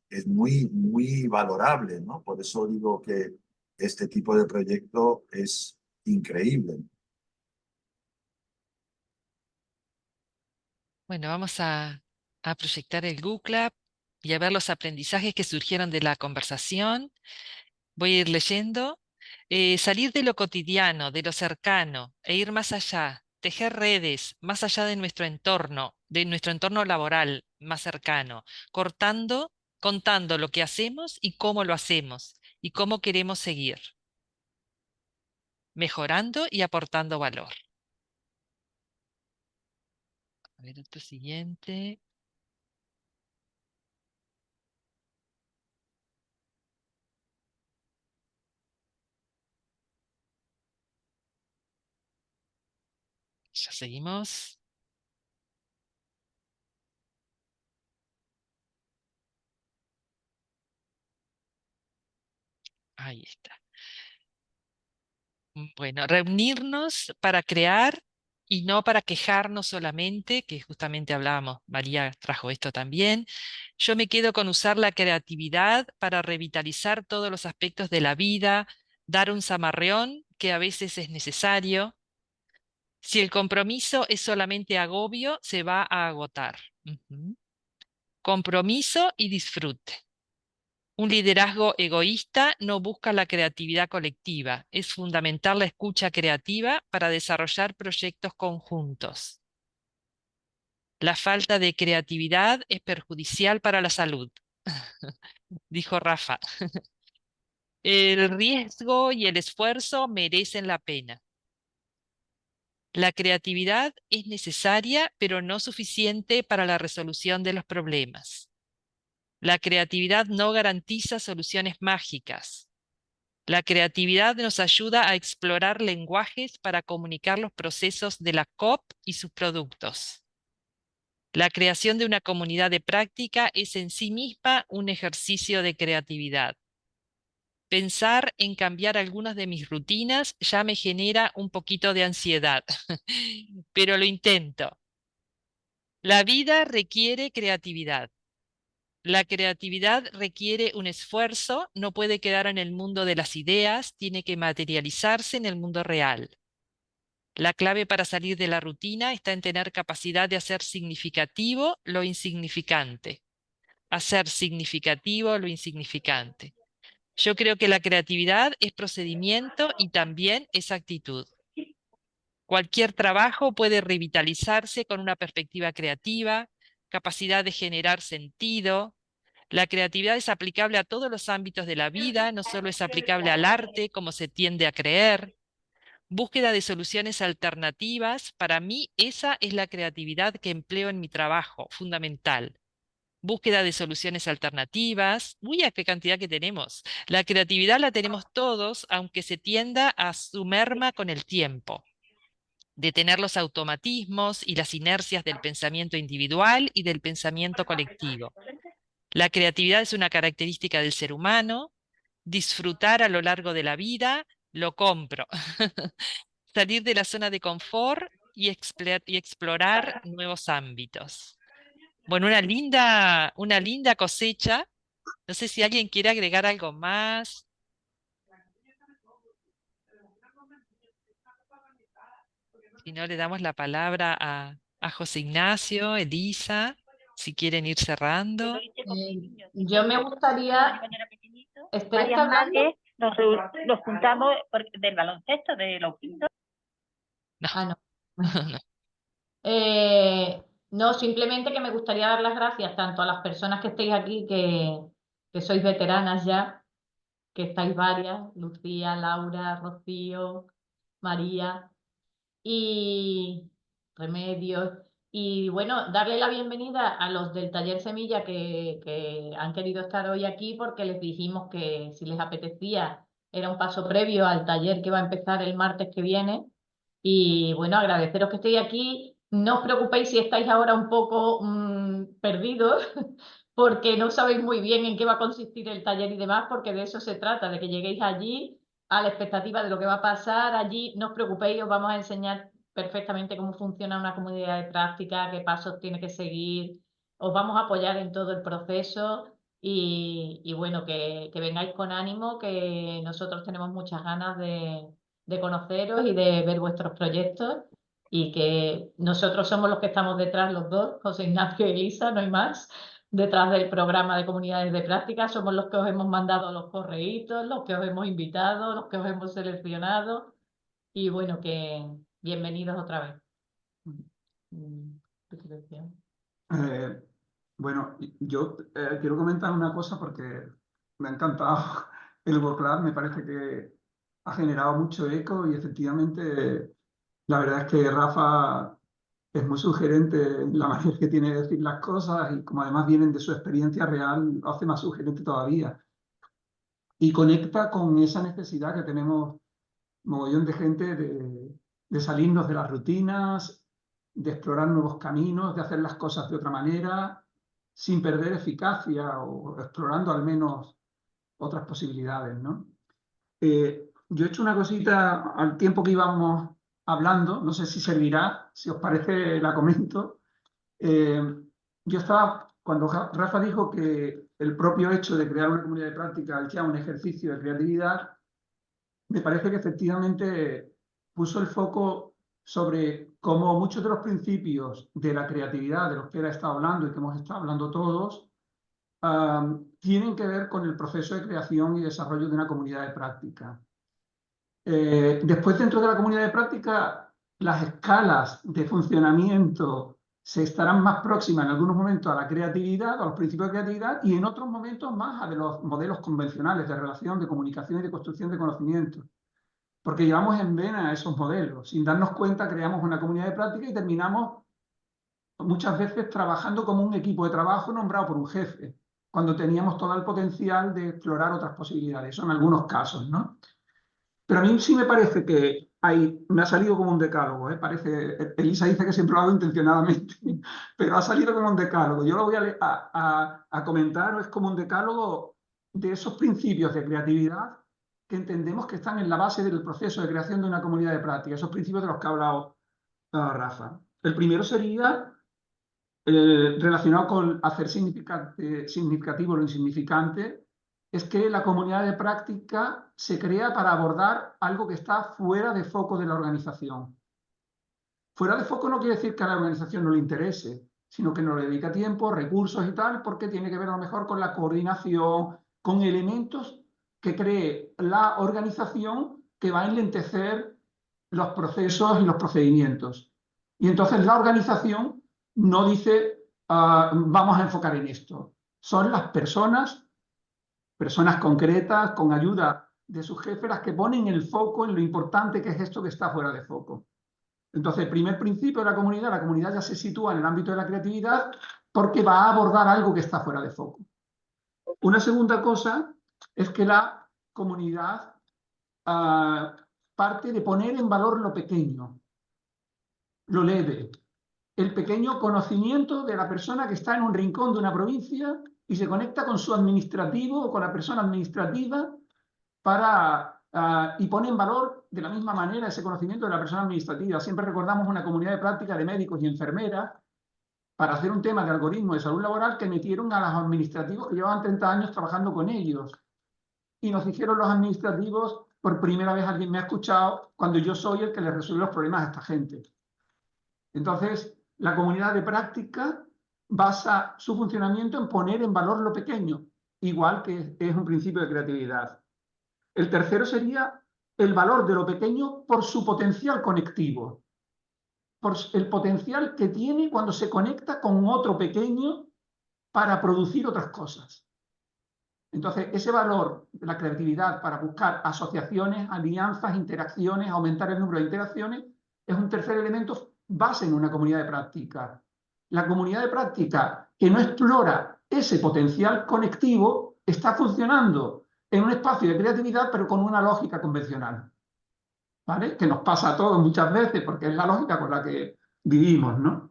es muy, muy valorable, ¿no? Por eso digo que este tipo de proyecto es increíble. Bueno, vamos a proyectar el Google Club y a ver los aprendizajes que surgieron de la conversación. Voy a ir leyendo. Salir de lo cotidiano, de lo cercano, e ir más allá, tejer redes más allá de nuestro entorno laboral más cercano, contando lo que hacemos y cómo lo hacemos y cómo queremos seguir, mejorando y aportando valor. A ver, otro siguiente. Ya seguimos. Ahí está. Bueno, reunirnos para crear y no para quejarnos solamente, que justamente hablábamos, María trajo esto también. Yo me quedo con usar la creatividad para revitalizar todos los aspectos de la vida, dar un zamarreón que a veces es necesario. Si el compromiso es solamente agobio, se va a agotar. Ujú. Compromiso y disfrute. Un liderazgo egoísta no busca la creatividad colectiva. Es fundamental la escucha creativa para desarrollar proyectos conjuntos. La falta de creatividad es perjudicial para la salud, dijo Rafa. El riesgo y el esfuerzo merecen la pena. La creatividad es necesaria, pero no suficiente para la resolución de los problemas. La creatividad no garantiza soluciones mágicas. La creatividad nos ayuda a explorar lenguajes para comunicar los procesos de la COP y sus productos. La creación de una comunidad de práctica es en sí misma un ejercicio de creatividad. Pensar en cambiar algunas de mis rutinas ya me genera un poquito de ansiedad, pero lo intento. La vida requiere creatividad. La creatividad requiere un esfuerzo, no puede quedar en el mundo de las ideas, tiene que materializarse en el mundo real. La clave para salir de la rutina está en tener capacidad de hacer significativo lo insignificante. Hacer significativo lo insignificante. Yo creo que la creatividad es procedimiento y también es actitud. Cualquier trabajo puede revitalizarse con una perspectiva creativa, capacidad de generar sentido. La creatividad es aplicable a todos los ámbitos de la vida, no solo es aplicable al arte, como se tiende a creer. Búsqueda de soluciones alternativas, para mí esa es la creatividad que empleo en mi trabajo, fundamental. Búsqueda de soluciones alternativas. Uy, a qué cantidad que tenemos. La creatividad la tenemos todos, aunque se tienda a su merma con el tiempo. Detener los automatismos y las inercias del pensamiento individual y del pensamiento colectivo. La creatividad es una característica del ser humano. Disfrutar a lo largo de la vida, lo compro. Salir de la zona de confort y explorar nuevos ámbitos. Bueno, una linda cosecha. No sé si alguien quiere agregar algo más. Si no, le damos la palabra a José Ignacio, Elisa, si quieren ir cerrando. Yo me gustaría, Esther está hablando. Nos juntamos del baloncesto, de los quintos. Ah, no. No. No, simplemente que me gustaría dar las gracias tanto a las personas que estéis aquí, que sois veteranas ya, que estáis varias, Lucía, Laura, Rocío, María y Remedios. Y bueno, darle la bienvenida a los del Taller Semilla que han querido estar hoy aquí, porque les dijimos que si les apetecía era un paso previo al taller que va a empezar el martes que viene. Y bueno, agradeceros que estéis aquí. No os preocupéis si estáis ahora un poco perdidos, porque no sabéis muy bien en qué va a consistir el taller y demás, porque de eso se trata, de que lleguéis allí a la expectativa de lo que va a pasar allí. No os preocupéis, os vamos a enseñar perfectamente cómo funciona una comunidad de práctica, qué pasos tiene que seguir. Os vamos a apoyar en todo el proceso y bueno, que vengáis con ánimo, que nosotros tenemos muchas ganas de conoceros y de ver vuestros proyectos, y que nosotros somos los que estamos detrás, los dos, José Ignacio y Elisa, no hay más, detrás del programa de comunidades de práctica. Somos los que os hemos mandado los correitos, los que os hemos invitado, los que os hemos seleccionado, y bueno, que bienvenidos otra vez. ¿Tu selección? Bueno, yo quiero comentar una cosa porque me ha encantado el Work me parece que ha generado mucho eco y efectivamente la verdad es que Rafa es muy sugerente en la manera que tiene de decir las cosas y como además vienen de su experiencia real, lo hace más sugerente todavía. Y conecta con esa necesidad que tenemos mogollón de gente de salirnos de las rutinas, de explorar nuevos caminos, de hacer las cosas de otra manera, sin perder eficacia o explorando al menos otras posibilidades, ¿no? Yo he hecho una cosita al tiempo que íbamos hablando, no sé si servirá, si os parece la comento. Yo estaba, cuando Rafa dijo que el propio hecho de crear una comunidad de práctica ya un ejercicio de creatividad, me parece que efectivamente puso el foco sobre cómo muchos de los principios de la creatividad de los que él ha estado hablando y que hemos estado hablando todos, tienen que ver con el proceso de creación y desarrollo de una comunidad de práctica. Después, dentro de la comunidad de práctica, las escalas de funcionamiento se estarán más próximas en algunos momentos a la creatividad, a los principios de creatividad, y en otros momentos más a de los modelos convencionales de relación, de comunicación y de construcción de conocimiento. Porque llevamos en vena esos modelos. Sin darnos cuenta, creamos una comunidad de práctica y terminamos muchas veces trabajando como un equipo de trabajo nombrado por un jefe, cuando teníamos todo el potencial de explorar otras posibilidades. Eso en algunos casos, ¿no? Pero a mí sí me parece que me ha salido como un decálogo, ¿eh? Elisa dice que siempre lo hago intencionadamente, pero ha salido como un decálogo. Yo lo voy a comentar, es como un decálogo de esos principios de creatividad que entendemos que están en la base del proceso de creación de una comunidad de práctica, esos principios de los que ha hablado Rafa. El primero sería relacionado con hacer significativo lo insignificante, es que la comunidad de práctica se crea para abordar algo que está fuera de foco de la organización. Fuera de foco no quiere decir que a la organización no le interese, sino que no le dedica tiempo, recursos y tal, porque tiene que ver a lo mejor con la coordinación, con elementos que cree la organización que va a enlentecer los procesos y los procedimientos. Y entonces la organización no dice, vamos a enfocar en esto. Son las personas concretas, con ayuda de sus jefes, las que ponen el foco en lo importante que es esto que está fuera de foco. Entonces, el primer principio de la comunidad ya se sitúa en el ámbito de la creatividad porque va a abordar algo que está fuera de foco. Una segunda cosa es que la comunidad parte de poner en valor lo pequeño, lo leve, el pequeño conocimiento de la persona que está en un rincón de una provincia y se conecta con su administrativo o con la persona administrativa y pone en valor de la misma manera ese conocimiento de la persona administrativa. Siempre recordamos una comunidad de práctica de médicos y enfermeras para hacer un tema de algoritmo de salud laboral que metieron a los administrativos que llevaban 30 años trabajando con ellos. Y nos dijeron los administrativos, por primera vez alguien me ha escuchado cuando yo soy el que les resuelve los problemas a esta gente. Entonces, la comunidad de práctica basa su funcionamiento en poner en valor lo pequeño, igual que es un principio de creatividad. El tercero sería el valor de lo pequeño por su potencial conectivo. por el potencial que tiene cuando se conecta con otro pequeño para producir otras cosas. Entonces, ese valor de la creatividad para buscar asociaciones, alianzas, interacciones, aumentar el número de interacciones, es un tercer elemento base en una comunidad de práctica. La comunidad de práctica que no explora ese potencial conectivo está funcionando en un espacio de creatividad, pero con una lógica convencional, ¿vale? Que nos pasa a todos muchas veces, porque es la lógica con la que vivimos, ¿no?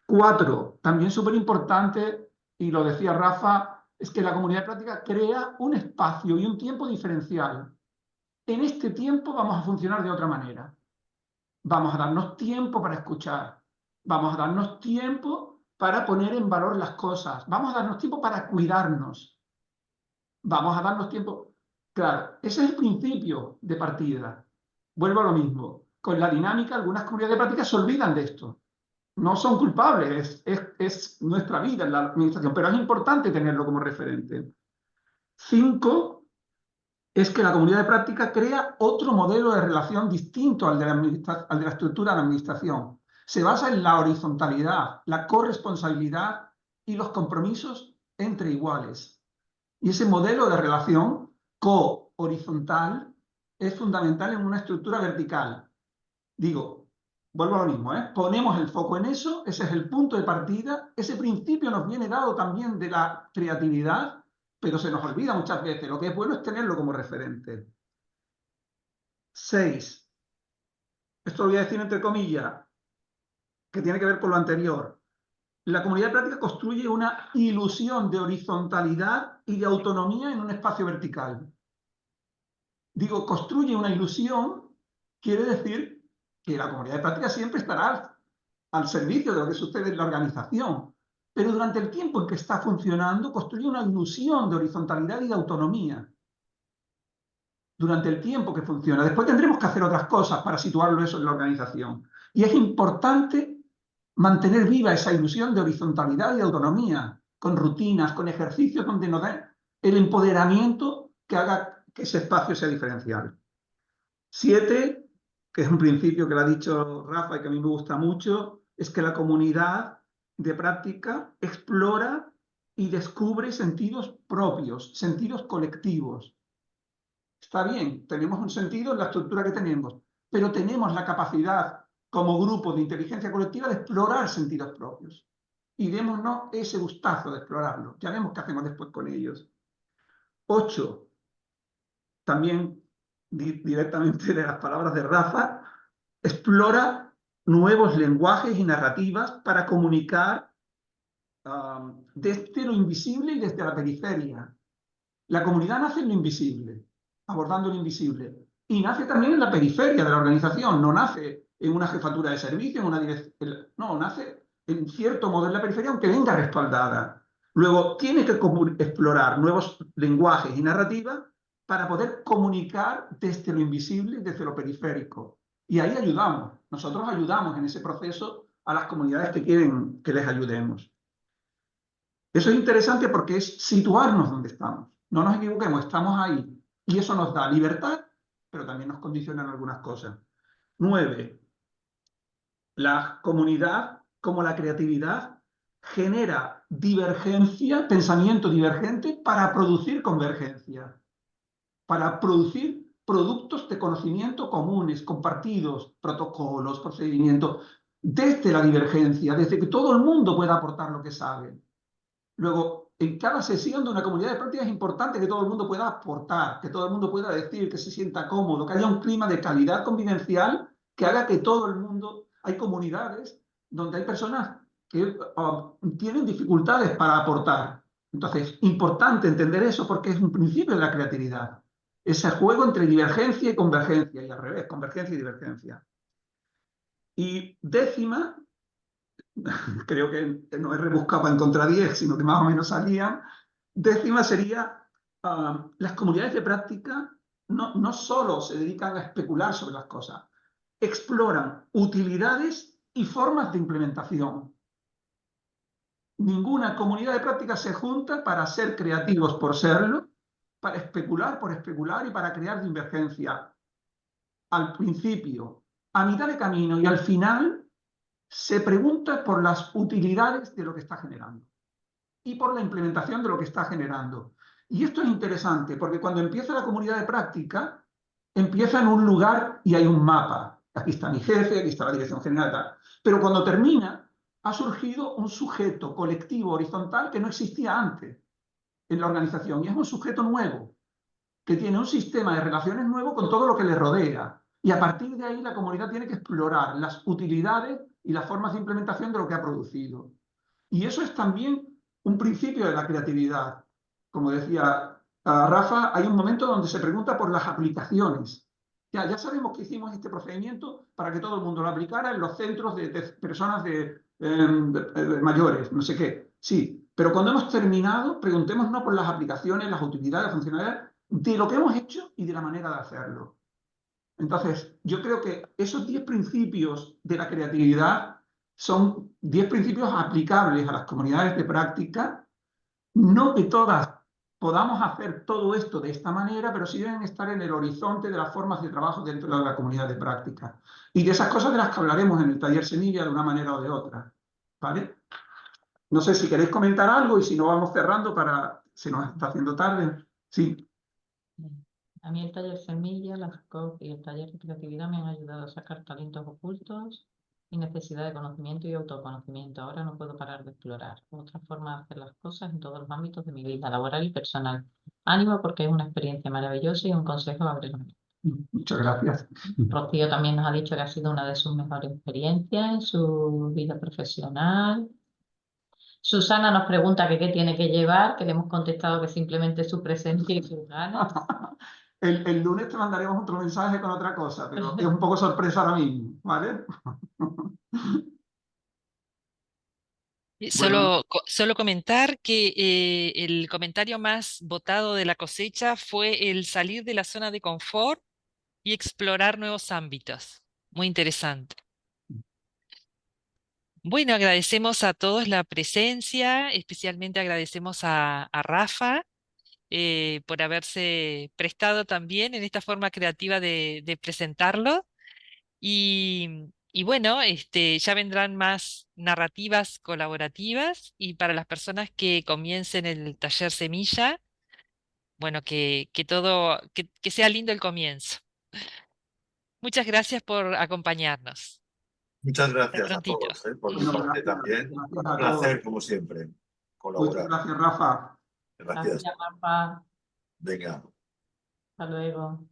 4, también súper importante, y lo decía Rafa, es que la comunidad de práctica crea un espacio y un tiempo diferencial. En este tiempo vamos a funcionar de otra manera. Vamos a darnos tiempo para escuchar. Vamos a darnos tiempo para poner en valor las cosas. Vamos a darnos tiempo para cuidarnos. Vamos a darnos tiempo. Claro, ese es el principio de partida. Vuelvo a lo mismo. Con la dinámica, algunas comunidades de práctica se olvidan de esto. No son culpables, es nuestra vida en la administración, pero es importante tenerlo como referente. 5, es que la comunidad de práctica crea otro modelo de relación distinto al de la estructura de la administración. Se basa en la horizontalidad, la corresponsabilidad y los compromisos entre iguales. Y ese modelo de relación co-horizontal es fundamental en una estructura vertical. Digo, vuelvo a lo mismo, ¿eh? Ponemos el foco en eso, ese es el punto de partida, ese principio nos viene dado también de la creatividad, pero se nos olvida muchas veces. Lo que es bueno es tenerlo como referente. 6, esto lo voy a decir entre comillas, que tiene que ver con lo anterior. La comunidad de práctica construye una ilusión de horizontalidad y de autonomía en un espacio vertical. Digo, construye una ilusión, quiere decir que la comunidad de práctica siempre estará al servicio de lo que sucede en la organización, pero durante el tiempo en que está funcionando construye una ilusión de horizontalidad y de autonomía. Durante el tiempo que funciona. Después tendremos que hacer otras cosas para situarlo eso en la organización. Y es importante mantener viva esa ilusión de horizontalidad y de autonomía, con rutinas, con ejercicios donde nos dé el empoderamiento que haga que ese espacio sea diferencial. 7, que es un principio que lo ha dicho Rafa y que a mí me gusta mucho, es que la comunidad de práctica explora y descubre sentidos propios, sentidos colectivos. Está bien, tenemos un sentido en la estructura que tenemos, pero tenemos la capacidad como grupo de inteligencia colectiva de explorar sentidos propios. Y démonos ese gustazo de explorarlo. Ya vemos qué hacemos después con ellos. 8, también directamente de las palabras de Rafa, explora nuevos lenguajes y narrativas para comunicar desde lo invisible y desde la periferia. La comunidad nace en lo invisible, abordando lo invisible, y nace también en la periferia de la organización, no nace en una jefatura de servicio, en una dirección, no, nace en cierto modo en la periferia, aunque venga respaldada. Luego, tiene que explorar nuevos lenguajes y narrativas para poder comunicar desde lo invisible y desde lo periférico. Y ahí ayudamos, nosotros ayudamos en ese proceso a las comunidades que quieren que les ayudemos. Eso es interesante porque es situarnos donde estamos. No nos equivoquemos, estamos ahí. Y eso nos da libertad, pero también nos condiciona en algunas cosas. 9, la comunidad, como la creatividad, genera divergencia, pensamiento divergente, para producir convergencia, para producir productos de conocimiento comunes, compartidos, protocolos, procedimientos, desde la divergencia, desde que todo el mundo pueda aportar lo que sabe. Luego, en cada sesión de una comunidad de práctica es importante que todo el mundo pueda aportar, que todo el mundo pueda decir, que se sienta cómodo, que haya un clima de calidad convivencial que haga que todo el mundo... Hay comunidades donde hay personas que tienen dificultades para aportar. Entonces, importante entender eso porque es un principio de la creatividad. Ese juego entre divergencia y convergencia, y al revés, convergencia y divergencia. Y 10ª, creo que no he rebuscado para encontrar 10, sino que más o menos salían. 10ª sería, las comunidades de práctica no solo se dedican a especular sobre las cosas, exploran utilidades y formas de implementación. Ninguna comunidad de práctica se junta para ser creativos por serlo, para especular por especular y para crear divergencia. Al principio, a mitad de camino y al final, se pregunta por las utilidades de lo que está generando y por la implementación de lo que está generando. Y esto es interesante porque cuando empieza la comunidad de práctica, empieza en un lugar y hay un mapa. Aquí está mi jefe, aquí está la dirección general, tal. Pero cuando termina, ha surgido un sujeto colectivo horizontal que no existía antes en la organización y es un sujeto nuevo que tiene un sistema de relaciones nuevo con todo lo que le rodea. Y a partir de ahí la comunidad tiene que explorar las utilidades y las formas de implementación de lo que ha producido. Y eso es también un principio de la creatividad. Como decía Rafa, hay un momento donde se pregunta por las aplicaciones. Ya sabemos que hicimos este procedimiento para que todo el mundo lo aplicara en los centros de personas de mayores, no sé qué. Sí, pero cuando hemos terminado, preguntémonos por las aplicaciones, las utilidades, las funcionalidades de lo que hemos hecho y de la manera de hacerlo. Entonces, yo creo que esos 10 principios de la creatividad son 10 principios aplicables a las comunidades de práctica, no que todas podamos hacer todo esto de esta manera, pero sí deben estar en el horizonte de las formas de trabajo dentro de la comunidad de práctica. Y de esas cosas de las que hablaremos en el taller Semilla de una manera o de otra. ¿Vale? No sé si queréis comentar algo y si no vamos cerrando para... Se nos está haciendo tarde. Sí. A mí el taller Semilla, la FCOC y el taller de creatividad me han ayudado a sacar talentos ocultos y necesidad de conocimiento y autoconocimiento. Ahora no puedo parar de explorar otra forma de hacer las cosas en todos los ámbitos de mi vida laboral y personal. Ánimo porque es una experiencia maravillosa y un consejo abre la mente. Muchas gracias. Rocío también nos ha dicho que ha sido una de sus mejores experiencias en su vida profesional. Susana nos pregunta que qué tiene que llevar, que le hemos contestado que simplemente su presencia y sus ganas. El lunes te mandaremos otro mensaje con otra cosa, pero es un poco sorpresa ahora mismo, ¿vale? Bueno, Solo comentar que el comentario más votado de la cosecha fue el salir de la zona de confort y explorar nuevos ámbitos. Muy interesante. Bueno, agradecemos a todos la presencia, especialmente agradecemos a Rafa por haberse prestado también en esta forma creativa de presentarlo. Y bueno, ya vendrán más narrativas colaborativas y para las personas que comiencen el taller Semilla, bueno, que sea lindo el comienzo. Muchas gracias por acompañarnos. Muchas Hasta gracias a prontito. todos, por mi bueno, parte gracias, también. gracias Un a placer, todos. como siempre, Muchas colaborar. gracias, Rafa. Gracias. Gracias, Rafa. Venga. Hasta luego.